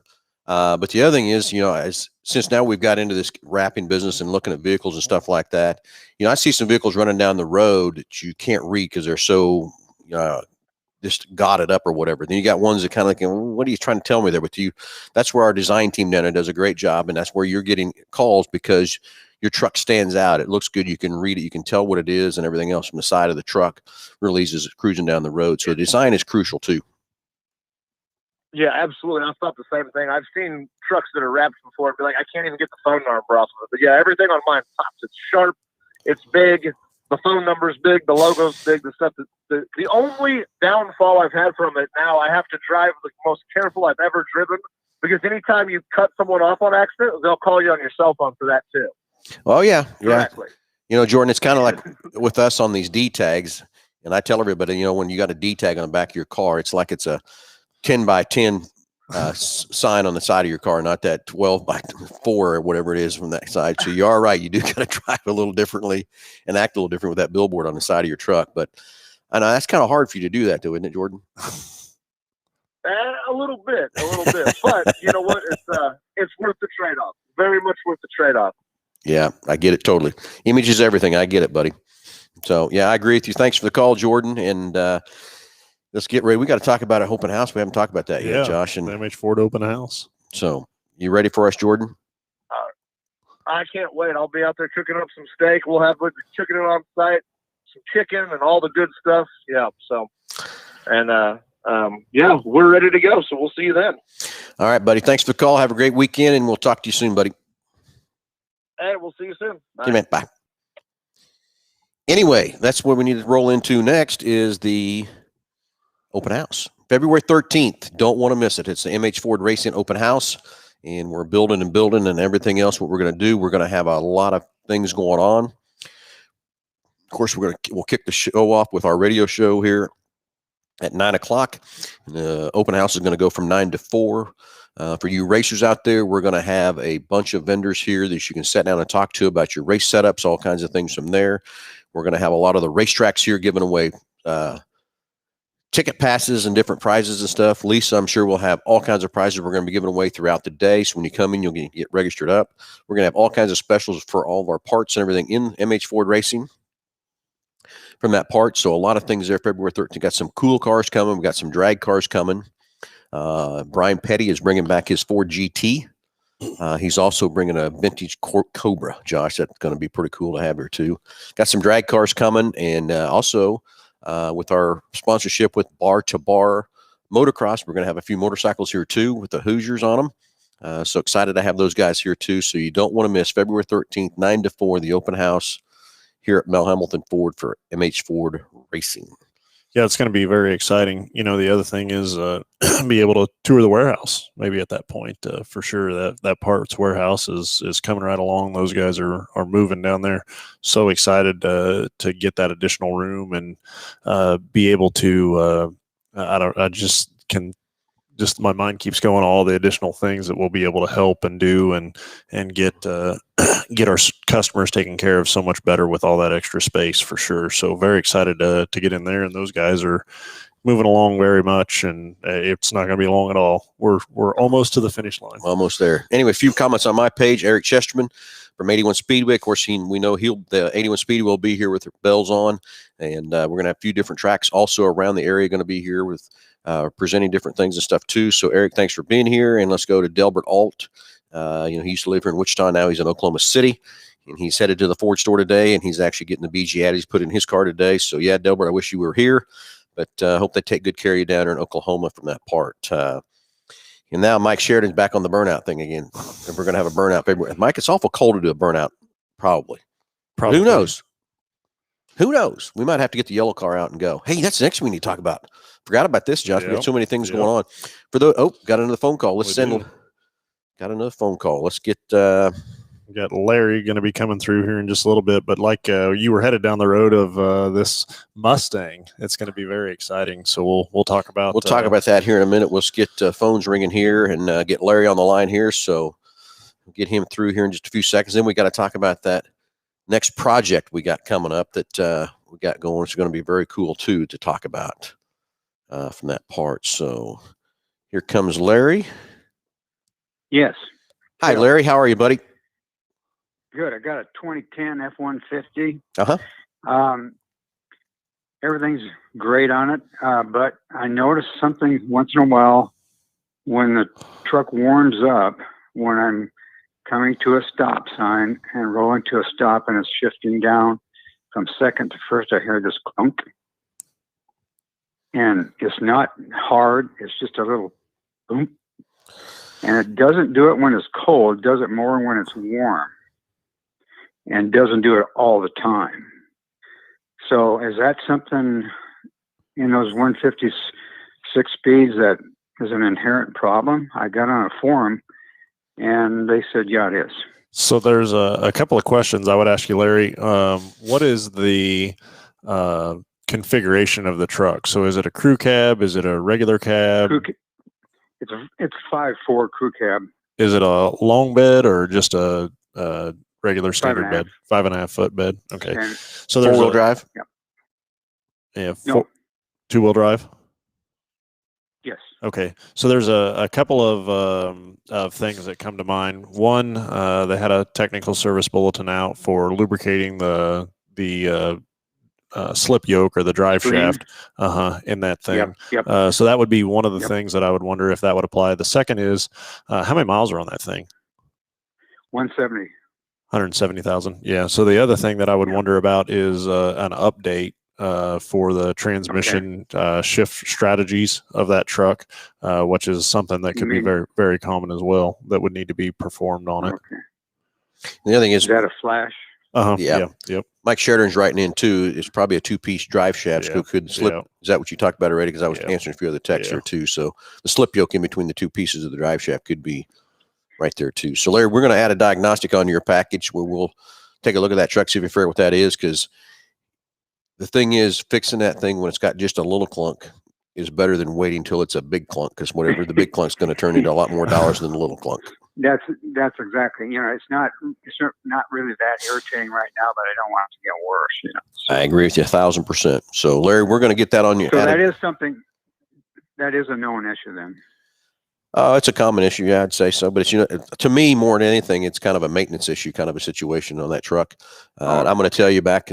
But the other thing is, since now we've got into this wrapping business and looking at vehicles and stuff like that, I see some vehicles running down the road that you can't read because they're so, just got it up or whatever. Then you got ones that kind of like, what are you trying to tell me there? But that's where our design team down there does a great job. And that's where you're getting calls because your truck stands out. It looks good. You can read it. You can tell what it is and everything else from the side of the truck really is cruising down the road. So the design is crucial too. Yeah, absolutely. I thought the same thing. I've seen trucks that are wrapped before and be like, I can't even get the phone number off of it. But yeah, everything on mine pops. It's sharp. It's big. The phone number's big. The logo's big. The stuff. The only downfall I've had from it now, I have to drive the most careful I've ever driven because anytime you cut someone off on accident, they'll call you on your cell phone for that too. Oh yeah, Directly. yeah. Jordan, it's kind of like with us on these D tags, and I tell everybody, when you got a D tag on the back of your car, it's like it's a 10 by 10 sign on the side of your car, not that 12 by 4 or whatever it is from that side. So you are right. You do got to drive a little differently and act a little different with that billboard on the side of your truck. But I know that's kind of hard for you to do that though, isn't it, Jordan? A little bit. But you know what? It's worth the trade-off. Very much worth the trade-off. Yeah, I get it totally. Image is everything. I get it, buddy. So yeah, I agree with you. Thanks for the call, Jordan. And let's get ready. We got to talk about an open house. We haven't talked about that yet, Josh. And the MH Ford open house. So you ready for us, Jordan? I can't wait. I'll be out there cooking up some steak. We'll have cooking it on site, some chicken and all the good stuff. Yeah. So, and yeah, we're ready to go. So we'll see you then. All right, buddy. Thanks for the call. Have a great weekend, and we'll talk to you soon, buddy. Hey, we'll see you soon. Bye. See you, man. Bye. Anyway, that's what we need to roll into next is the open house. February 13th. Don't want to miss it. It's the MH Ford Racing open house, and we're building and everything else. What we're going to do, we're going to have a lot of things going on. Of course, we'll kick the show off with our radio show here at 9 o'clock. The open house is going to go from 9 to 4. For you racers out there, we're going to have a bunch of vendors here that you can sit down and talk to about your race setups, all kinds of things from there. We're going to have a lot of the racetracks here giving away ticket passes and different prizes and stuff. Lisa, I'm sure we'll have all kinds of prizes we're going to be giving away throughout the day. So when you come in, you'll get registered up. We're going to have all kinds of specials for all of our parts and everything in MH Ford Racing from that part. So a lot of things there. February 13th, got some cool cars coming. We got some drag cars coming. Brian Petty is bringing back his Ford GT. He's also bringing a vintage Cobra, Josh. That's going to be pretty cool to have here too. Got some drag cars coming, and also with our sponsorship with Bar to Bar Motocross, we're going to have a few motorcycles here too with the Hoosiers on them. So excited to have those guys here too. So you don't want to miss February 13th, 9 to 4, the open house here at Mel Hambelton Ford for MH Ford Racing. Yeah, it's going to be very exciting. The other thing is be able to tour the warehouse maybe at that point for sure. That parts warehouse is coming right along. Those guys are moving down there. So excited to get that additional room and be able to. My mind keeps going all the additional things that we'll be able to help and do and get our customers taken care of so much better with all that extra space for sure. So very excited to get in there, and those guys are moving along very much, and it's not going to be long at all. We're almost to the finish line. Almost there. Anyway, a few comments on my page. Eric Chesterman from 81 Speedway. Of course, we know the 81 Speedway will be here with their bells on, and we're going to have a few different tracks also around the area going to be here with presenting different things and stuff too. So Eric, thanks for being here. And let's go to Delbert Alt. He used to live here in Wichita. Now he's in Oklahoma City, and he's headed to the Ford store today, and he's actually getting the BG out. He's put in his car today. So yeah, Delbert, I wish you were here, but hope they take good care of you down there in Oklahoma from that part. And now Mike Sheridan's back on the burnout thing again. And we're going to have a burnout February. Mike, it's awful cold to do a burnout. Probably. Who knows? Who knows? We might have to get the yellow car out and go. Hey, that's the next thing we need to talk about. Forgot about this, Josh. We got so many things going on. Got another phone call. Got another phone call. Let's get got Larry going to be coming through here in just a little bit, but like you were headed down the road of this Mustang, it's going to be very exciting. So we'll talk about that here in a minute. We'll get phones ringing here and get Larry on the line here. So we'll get him through here in just a few seconds. Then we got to talk about that next project we got coming up that we got going. It's going to be very cool too to talk about from that part. So here comes Larry. Yes. Hi, Larry. How are you, buddy? Good. I got a 2010 F-150. Uh-huh. Everything's great on it, but I notice something once in a while when the truck warms up, when I'm coming to a stop sign and rolling to a stop and it's shifting down from second to first, I hear this clunk. And it's not hard. It's just a little boom. And it doesn't do it when it's cold. It does it more when it's warm. And doesn't do it all the time. So is that something in those 156 speeds that is an inherent problem? I got on a forum and they said, yeah, it is. So there's a couple of questions I would ask you, Larry. What is the configuration of the truck? So is it a crew cab? Is it a regular cab? It's a 5.4 crew cab. Is it a long bed or just a regular standard bed? 5.5 foot bed. Okay. And So there's Four-wheel drive? Yep. Yeah. No. Two-wheel drive? Yes. Okay, so there's a couple of things that come to mind. One, they had a technical service bulletin out for lubricating the slip yoke or the drive shaft in that thing. Yep. So that would be one of the Yep. things that I would wonder if that would apply. The second is, how many miles are on that thing? 170. 170,000. Yeah. So the other thing that I would Yeah. wonder about is an update for the transmission shift strategies of that truck, which is something that could be very, very common as well, that would need to be performed on it. Okay. The other thing is that a flash? Yeah. Yep. Mike Sheridan's writing in too. It's probably a two-piece drive shaft. Yeah. So could slip. Yeah. Is that what you talked about already? Because I was Yeah. answering a few other texts Yeah. here too. So the slip yoke in between the two pieces of the drive shaft could be right there too. So Larry, we're going to add a diagnostic on your package where we'll take a look at that truck, see if you figure out what that is. Because the thing is, fixing that thing when it's got just a little clunk is better than waiting till it's a big clunk. Because whatever the big clunk's going to turn into a lot more dollars than the little clunk. That's exactly. It's not really that irritating right now, but I don't want it to get worse. So, I agree with you 1,000%. So Larry, we're going to get that on you. so that is something. That is a known issue then. It's a common issue, yeah, I'd say so. But it's, to me, more than anything, it's kind of a maintenance issue, kind of a situation on that truck. And I'm going to tell you back,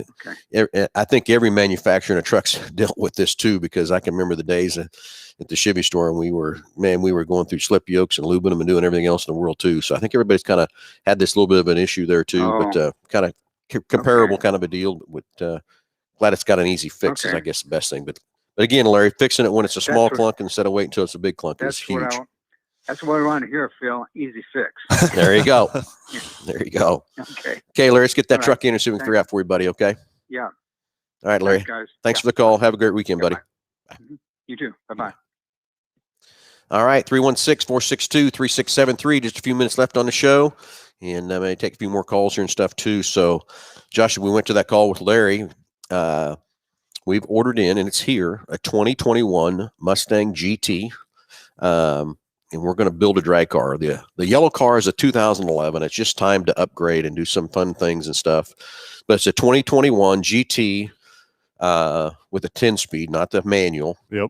I think every manufacturer in a truck's dealt with this too, because I can remember the days at the Chevy store, and we were going through slip yokes and lubing them and doing everything else in the world too. So I think everybody's kind of had this little bit of an issue there too, but kind of comparable kind of a deal. But glad it's got an easy fix is, I guess, the best thing. But again, Larry, fixing it when it's a small clunk instead of waiting until it's a big clunk is huge. That's what I want to hear, Phil. Easy fix. There you go. There you go. Okay, Larry, let's get that truck in and see what we can figure out for you, buddy. Okay. Yeah. All right, Larry. Thanks, guys. Thanks for the call. Have a great weekend, buddy. Bye. You too. Bye-bye. All right, 316-462-3673. Just a few minutes left on the show, and I may take a few more calls here and stuff too. So, Josh, we went to that call with Larry. We've ordered in, and it's here, a 2021 Mustang GT. And we're going to build a drag car. The yellow car is a 2011. It's just time to upgrade and do some fun things and stuff. But it's a 2021 GT with a 10-speed, not the manual. Yep.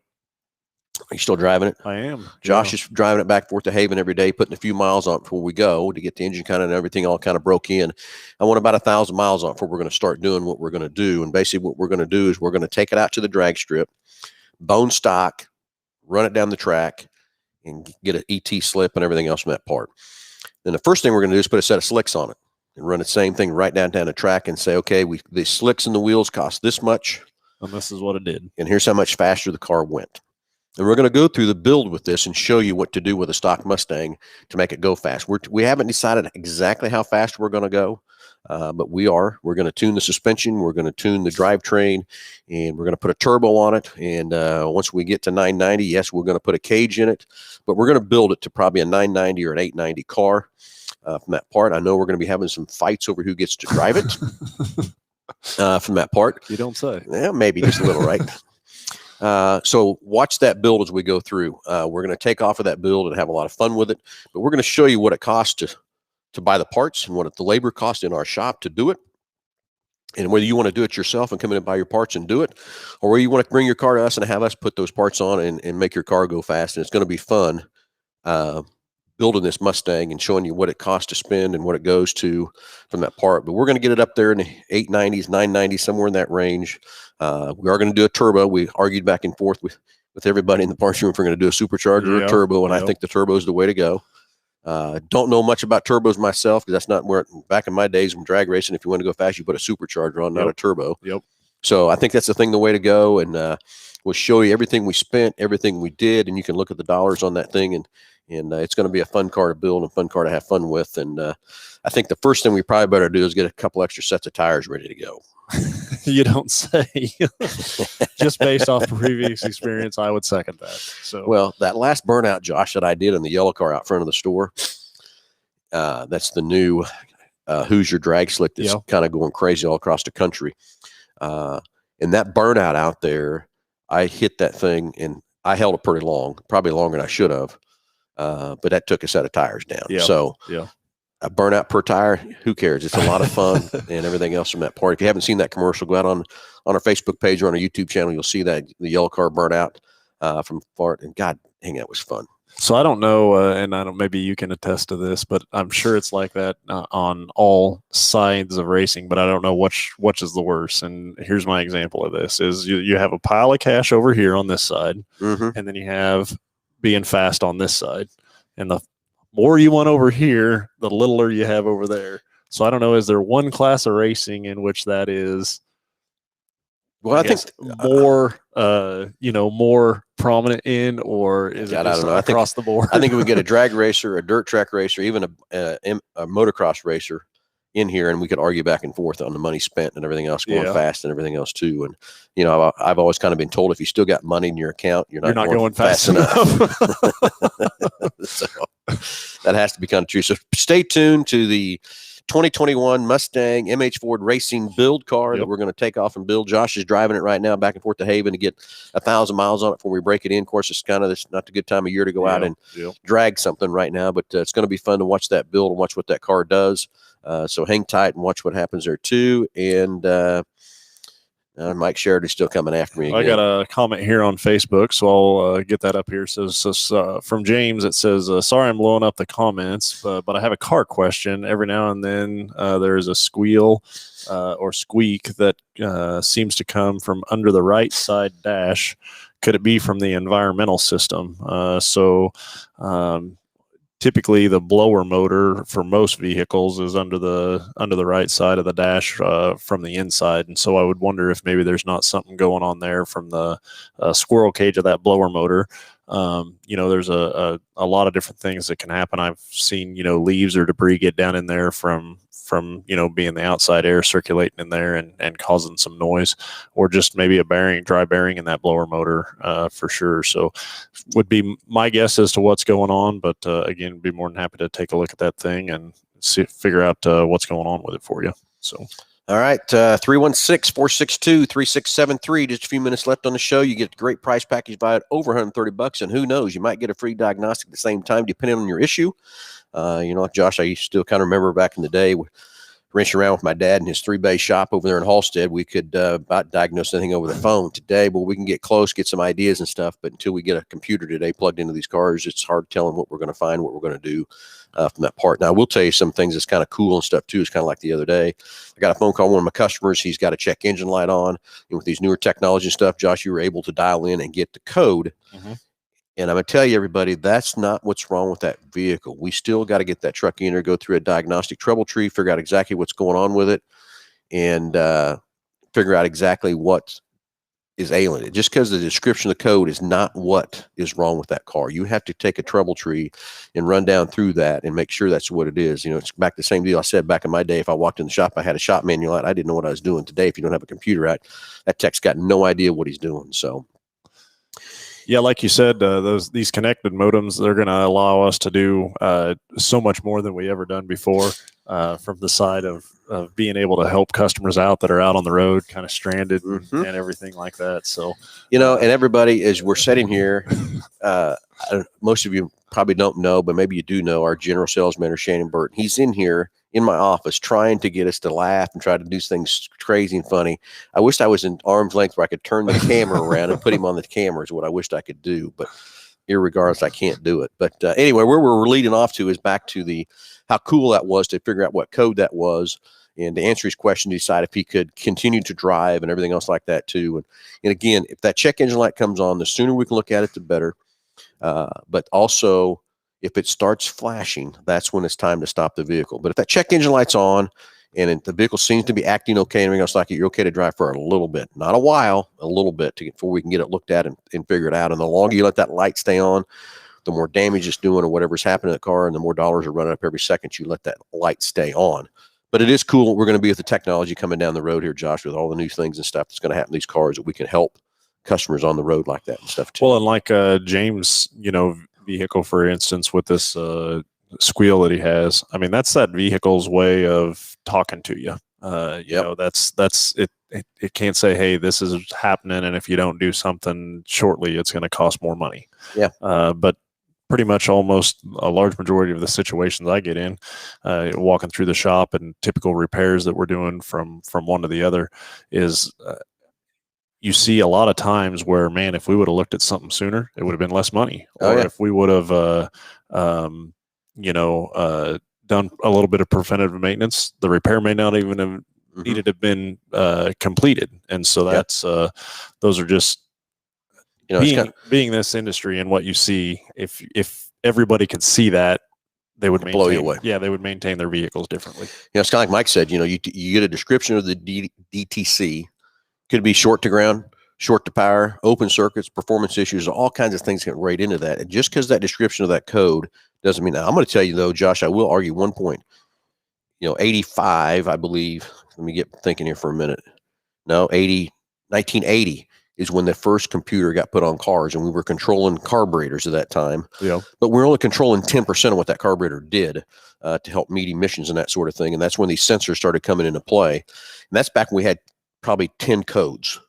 Are you still driving it? I am. Josh is driving it back and forth to Haven every day, putting a few miles on it before we go to get the engine kind of and everything all kind of broke in. I want about 1,000 miles on it before we're going to start doing what we're going to do. And basically what we're going to do is we're going to take it out to the drag strip, bone stock, run it down the track, and get an ET slip and everything else from that part. Then the first thing we're going to do is put a set of slicks on it and run the same thing right down the track and say, okay, the slicks and the wheels cost this much. And this is what it did. And here's how much faster the car went. And we're going to go through the build with this and show you what to do with a stock Mustang to make it go fast. We haven't decided exactly how fast we're going to go, but we're going to tune the suspension. We're going to tune the drivetrain, and we're going to put a turbo on it. And once we get to 990, yes, we're going to put a cage in it, but we're going to build it to probably a 990 or an 890 car. from that part. I know we're going to be having some fights over who gets to drive it from that part. You don't say. Yeah, maybe just a little, right? So watch that build as we go through. We're going to take off of that build and have a lot of fun with it, but we're going to show you what it costs to buy the parts and what the labor costs in our shop to do it. And whether you want to do it yourself and come in and buy your parts and do it, or whether you want to bring your car to us and have us put those parts on and make your car go fast. And it's going to be fun building this Mustang and showing you what it costs to spend and what it goes to from that part. But we're going to get it up there in the 890s, 990s, somewhere in that range. We are going to do a turbo. We argued back and forth with everybody in the parts room if we're going to do a supercharger or a turbo, and I think the turbo is the way to go. Don't know much about turbos myself because that's not where back in my days when drag racing, if you want to go fast, you put a supercharger on, not a turbo. So I think that's the way to go. And we'll show you everything we spent, everything we did, and you can look at the dollars on that thing. And it's going to be a fun car to build and a fun car to have fun with. And I think the first thing we probably better do is get a couple extra sets of tires ready to go. You don't say. Just based off previous experience, I would second that. So, well, that last burnout, Josh, that I did in the yellow car out front of the store, that's the new Hoosier drag slick that's kind of going crazy all across the country. And that burnout out there, I hit that thing and I held it pretty long, probably longer than I should have. But that took a set of tires down. So a burnout per tire, who cares? It's a lot of fun and everything else from that part. If you haven't seen that commercial, go out on our Facebook page or on our YouTube channel. You'll see that the yellow car burnout from fart. And God dang, that was fun. So I don't know, and I don't. Maybe you can attest to this, but I'm sure it's like that on all sides of racing. But I don't know which is the worst. And here's my example of this: is you have a pile of cash over here on this side, and then you have being fast on this side, and the more you want over here, the littler you have over there. So I don't know, is there one class of racing in which that is, well, I think more, more prominent in, or is it just across the board? I think if we get a drag racer, a dirt track racer, even a motocross racer in here, and we could argue back and forth on the money spent and everything else going fast and everything else too. And, I've always kind of been told if you still got money in your account, you're not going fast enough. So that has to be kind of true. So stay tuned to the 2021 Mustang MH Ford Racing build car that we're going to take off and build. Josh is driving it right now back and forth to Haven to get 1,000 miles on it before we break it in. Of course, it's kind of not the good time of year to go out and drag something right now, but it's going to be fun to watch that build and watch what that car does. So hang tight and watch what happens there too. And Mike Sheridan's still coming after me again. I got a comment here on Facebook, so I'll get that up here. So from James, it says, sorry I'm blowing up the comments, but I have a car question. Every now and then there's a squeal or squeak that seems to come from under the right side dash. Could it be from the environmental system? Typically, the blower motor for most vehicles is under the right side of the dash from the inside, and so I would wonder if maybe there's not something going on there from the squirrel cage of that blower motor. There's a lot of different things that can happen. I've seen leaves or debris get down in there from being the outside air circulating in there and causing some noise, or just maybe a dry bearing in that blower motor for sure. So would be my guess as to what's going on, but again, be more than happy to take a look at that thing and figure out what's going on with it for you. So. All right, 316-462-3673. Just a few minutes left on the show. You get a great price package valued over $130, and who knows, you might get a free diagnostic at the same time, depending on your issue. Like Josh, I used to still kind of remember back in the day, wrenching around with my dad in his 3-bay shop over there in Halstead. We could about diagnose anything over the phone. Today, well, we can get close, get some ideas and stuff, but until we get a computer today plugged into these cars, it's hard telling what we're going to find, what we're going to do from that part. Now, I will tell you some things that's kind of cool and stuff too. It's kind of like the other day, I got a phone call from one of my customers. He's got a check engine light on, and with these newer technology and stuff, Josh, you were able to dial in and get the code. And I'm going to tell you, everybody, that's not what's wrong with that vehicle. We still got to get that truck in there, go through a diagnostic trouble tree, figure out exactly what's going on with it, and figure out exactly what is ailing it. Just because the description of the code is not what is wrong with that car. You have to take a trouble tree and run down through that and make sure that's what it is. It's back the same deal I said back in my day. If I walked in the shop, I had a shop manual out, I didn't know what I was doing. Today, if you don't have a computer out, that tech's got no idea what he's doing. So Yeah, like you said, these connected modems, they're going to allow us to do so much more than we ever done before, from the side of being able to help customers out that are out on the road, kind of stranded and everything like that. So, and everybody, as we're sitting here, most of you probably don't know, but maybe you do know our general sales manager, Shannon Burton. He's in here in my office trying to get us to laugh and try to do things crazy and funny. I wished I was in arm's length where I could turn the camera around and put him on the camera is what I wished I could do, but irregardless, I can't do it. But anyway, where we're leading off to is back to how cool that was to figure out what code that was and to answer his question, to decide if he could continue to drive and everything else like that too. And again, if that check engine light comes on, the sooner we can look at it, the better. But also, if it starts flashing, that's when it's time to stop the vehicle. But if that check engine light's on and the vehicle seems to be acting okay and everything else like it, you're okay to drive for a little bit, not a while, a little bit before we can get it looked at and figure it out. And the longer you let that light stay on, the more damage it's doing or whatever's happening to the car, and the more dollars are running up every second you let that light stay on. But it is cool what we're going to be with the technology coming down the road here, Josh, with all the new things and stuff that's going to happen to these cars, that we can help customers on the road like that and stuff too. Well, and like James, vehicle, for instance, with this squeal that he has, I mean, that's that vehicle's way of talking to you. That's it. It can't say, hey, this is happening, and if you don't do something shortly, it's going to cost more money. Yeah. But pretty much almost a large majority of the situations I get in, walking through the shop and typical repairs that we're doing from one to the other is you see a lot of times where, man, if we would have looked at something sooner, it would have been less money. Or if we would have, done a little bit of preventative maintenance, the repair may not even have needed to have been completed. And so that's those are just being this industry and what you see. If everybody could see that, they would blow you away. Yeah, they would maintain their vehicles differently. It's kind of like Mike said. You get a description of the DTC. Could be short to ground, short to power, open circuits, performance issues, all kinds of things get right into that. And just because that description of that code doesn't mean that. I'm going to tell you, though, Josh, I will argue one point. 85, I believe. Let me get thinking here for a minute. No, 1980 is when the first computer got put on cars, and we were controlling carburetors at that time. Yeah. But we're only controlling 10% of what that carburetor did to help meet emissions and that sort of thing. And that's when these sensors started coming into play. And that's back when we had probably 10 codes.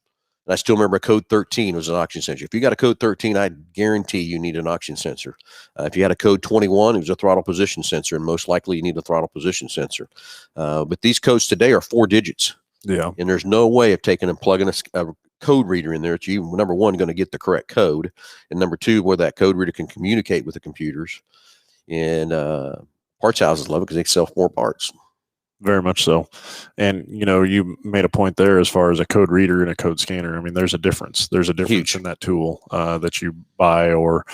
And I still remember code 13 was an oxygen sensor. If you got a code 13, I guarantee you need an oxygen sensor. If you had a code 21, it was a throttle position sensor, and most likely you need a throttle position sensor. But these codes today are 4 digits. Yeah. And there's no way of taking and plugging a code reader in there. It's you, number one, going to get the correct code. And number two, where that code reader can communicate with the computers. And parts houses love it because they sell more parts. Very much so. And, you made a point there as far as a code reader and a code scanner. I mean, there's a difference. There's a difference Huge. in that tool that you buy or,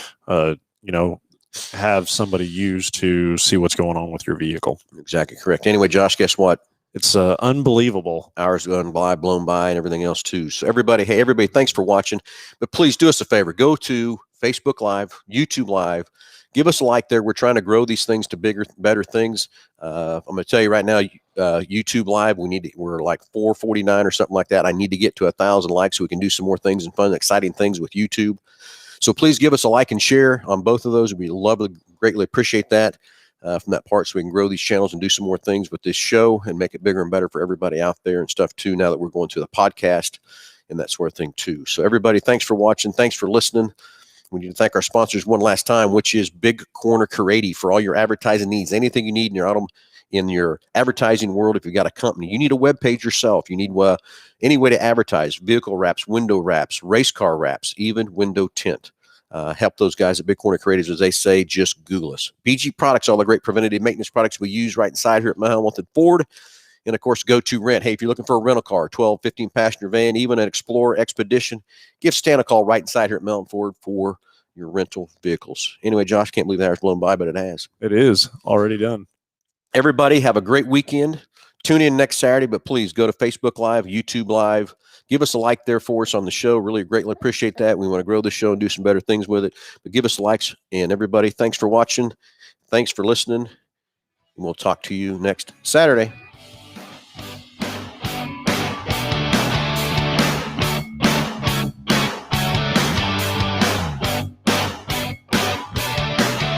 have somebody use to see what's going on with your vehicle. Exactly correct. Anyway, Josh, guess what? It's unbelievable. Hours blown by and everything else too. So everybody, thanks for watching. But please do us a favor. Go to Facebook Live, YouTube Live. Give us a like there. We're trying to grow these things to bigger, better things. I'm going to tell you right now, YouTube Live, we're like 449 or something like that. I need to get to 1,000 likes so we can do some more things and fun, exciting things with YouTube. So please give us a like and share on both of those. We'd greatly appreciate that from that part, so we can grow these channels and do some more things with this show and make it bigger and better for everybody out there and stuff too, now that we're going to the podcast and that sort of thing too. So everybody, thanks for watching. Thanks for listening. We need to thank our sponsors one last time, which is Big Corner Carady, for all your advertising needs. Anything you need in your advertising world. If you've got a company, you need a web page yourself. You need any way to advertise: vehicle wraps, window wraps, race car wraps, even window tint. Help those guys at Big Corner Carady, as they say. Just Google us. BG Products, all the great preventative maintenance products we use right inside here at Hambelton Ford. And, of course, Go To Rent. Hey, if you're looking for a rental car, 12, 15-passenger van, even an Explorer Expedition, give Stan a call right inside here at Hambelton Ford for your rental vehicles. Anyway, Josh, can't believe the hour's blown by, but it has. It is already done. Everybody, have a great weekend. Tune in next Saturday, but please go to Facebook Live, YouTube Live. Give us a like there for us on the show. Really greatly appreciate that. We want to grow the show and do some better things with it. But give us likes. And everybody, thanks for watching. Thanks for listening. And we'll talk to you next Saturday.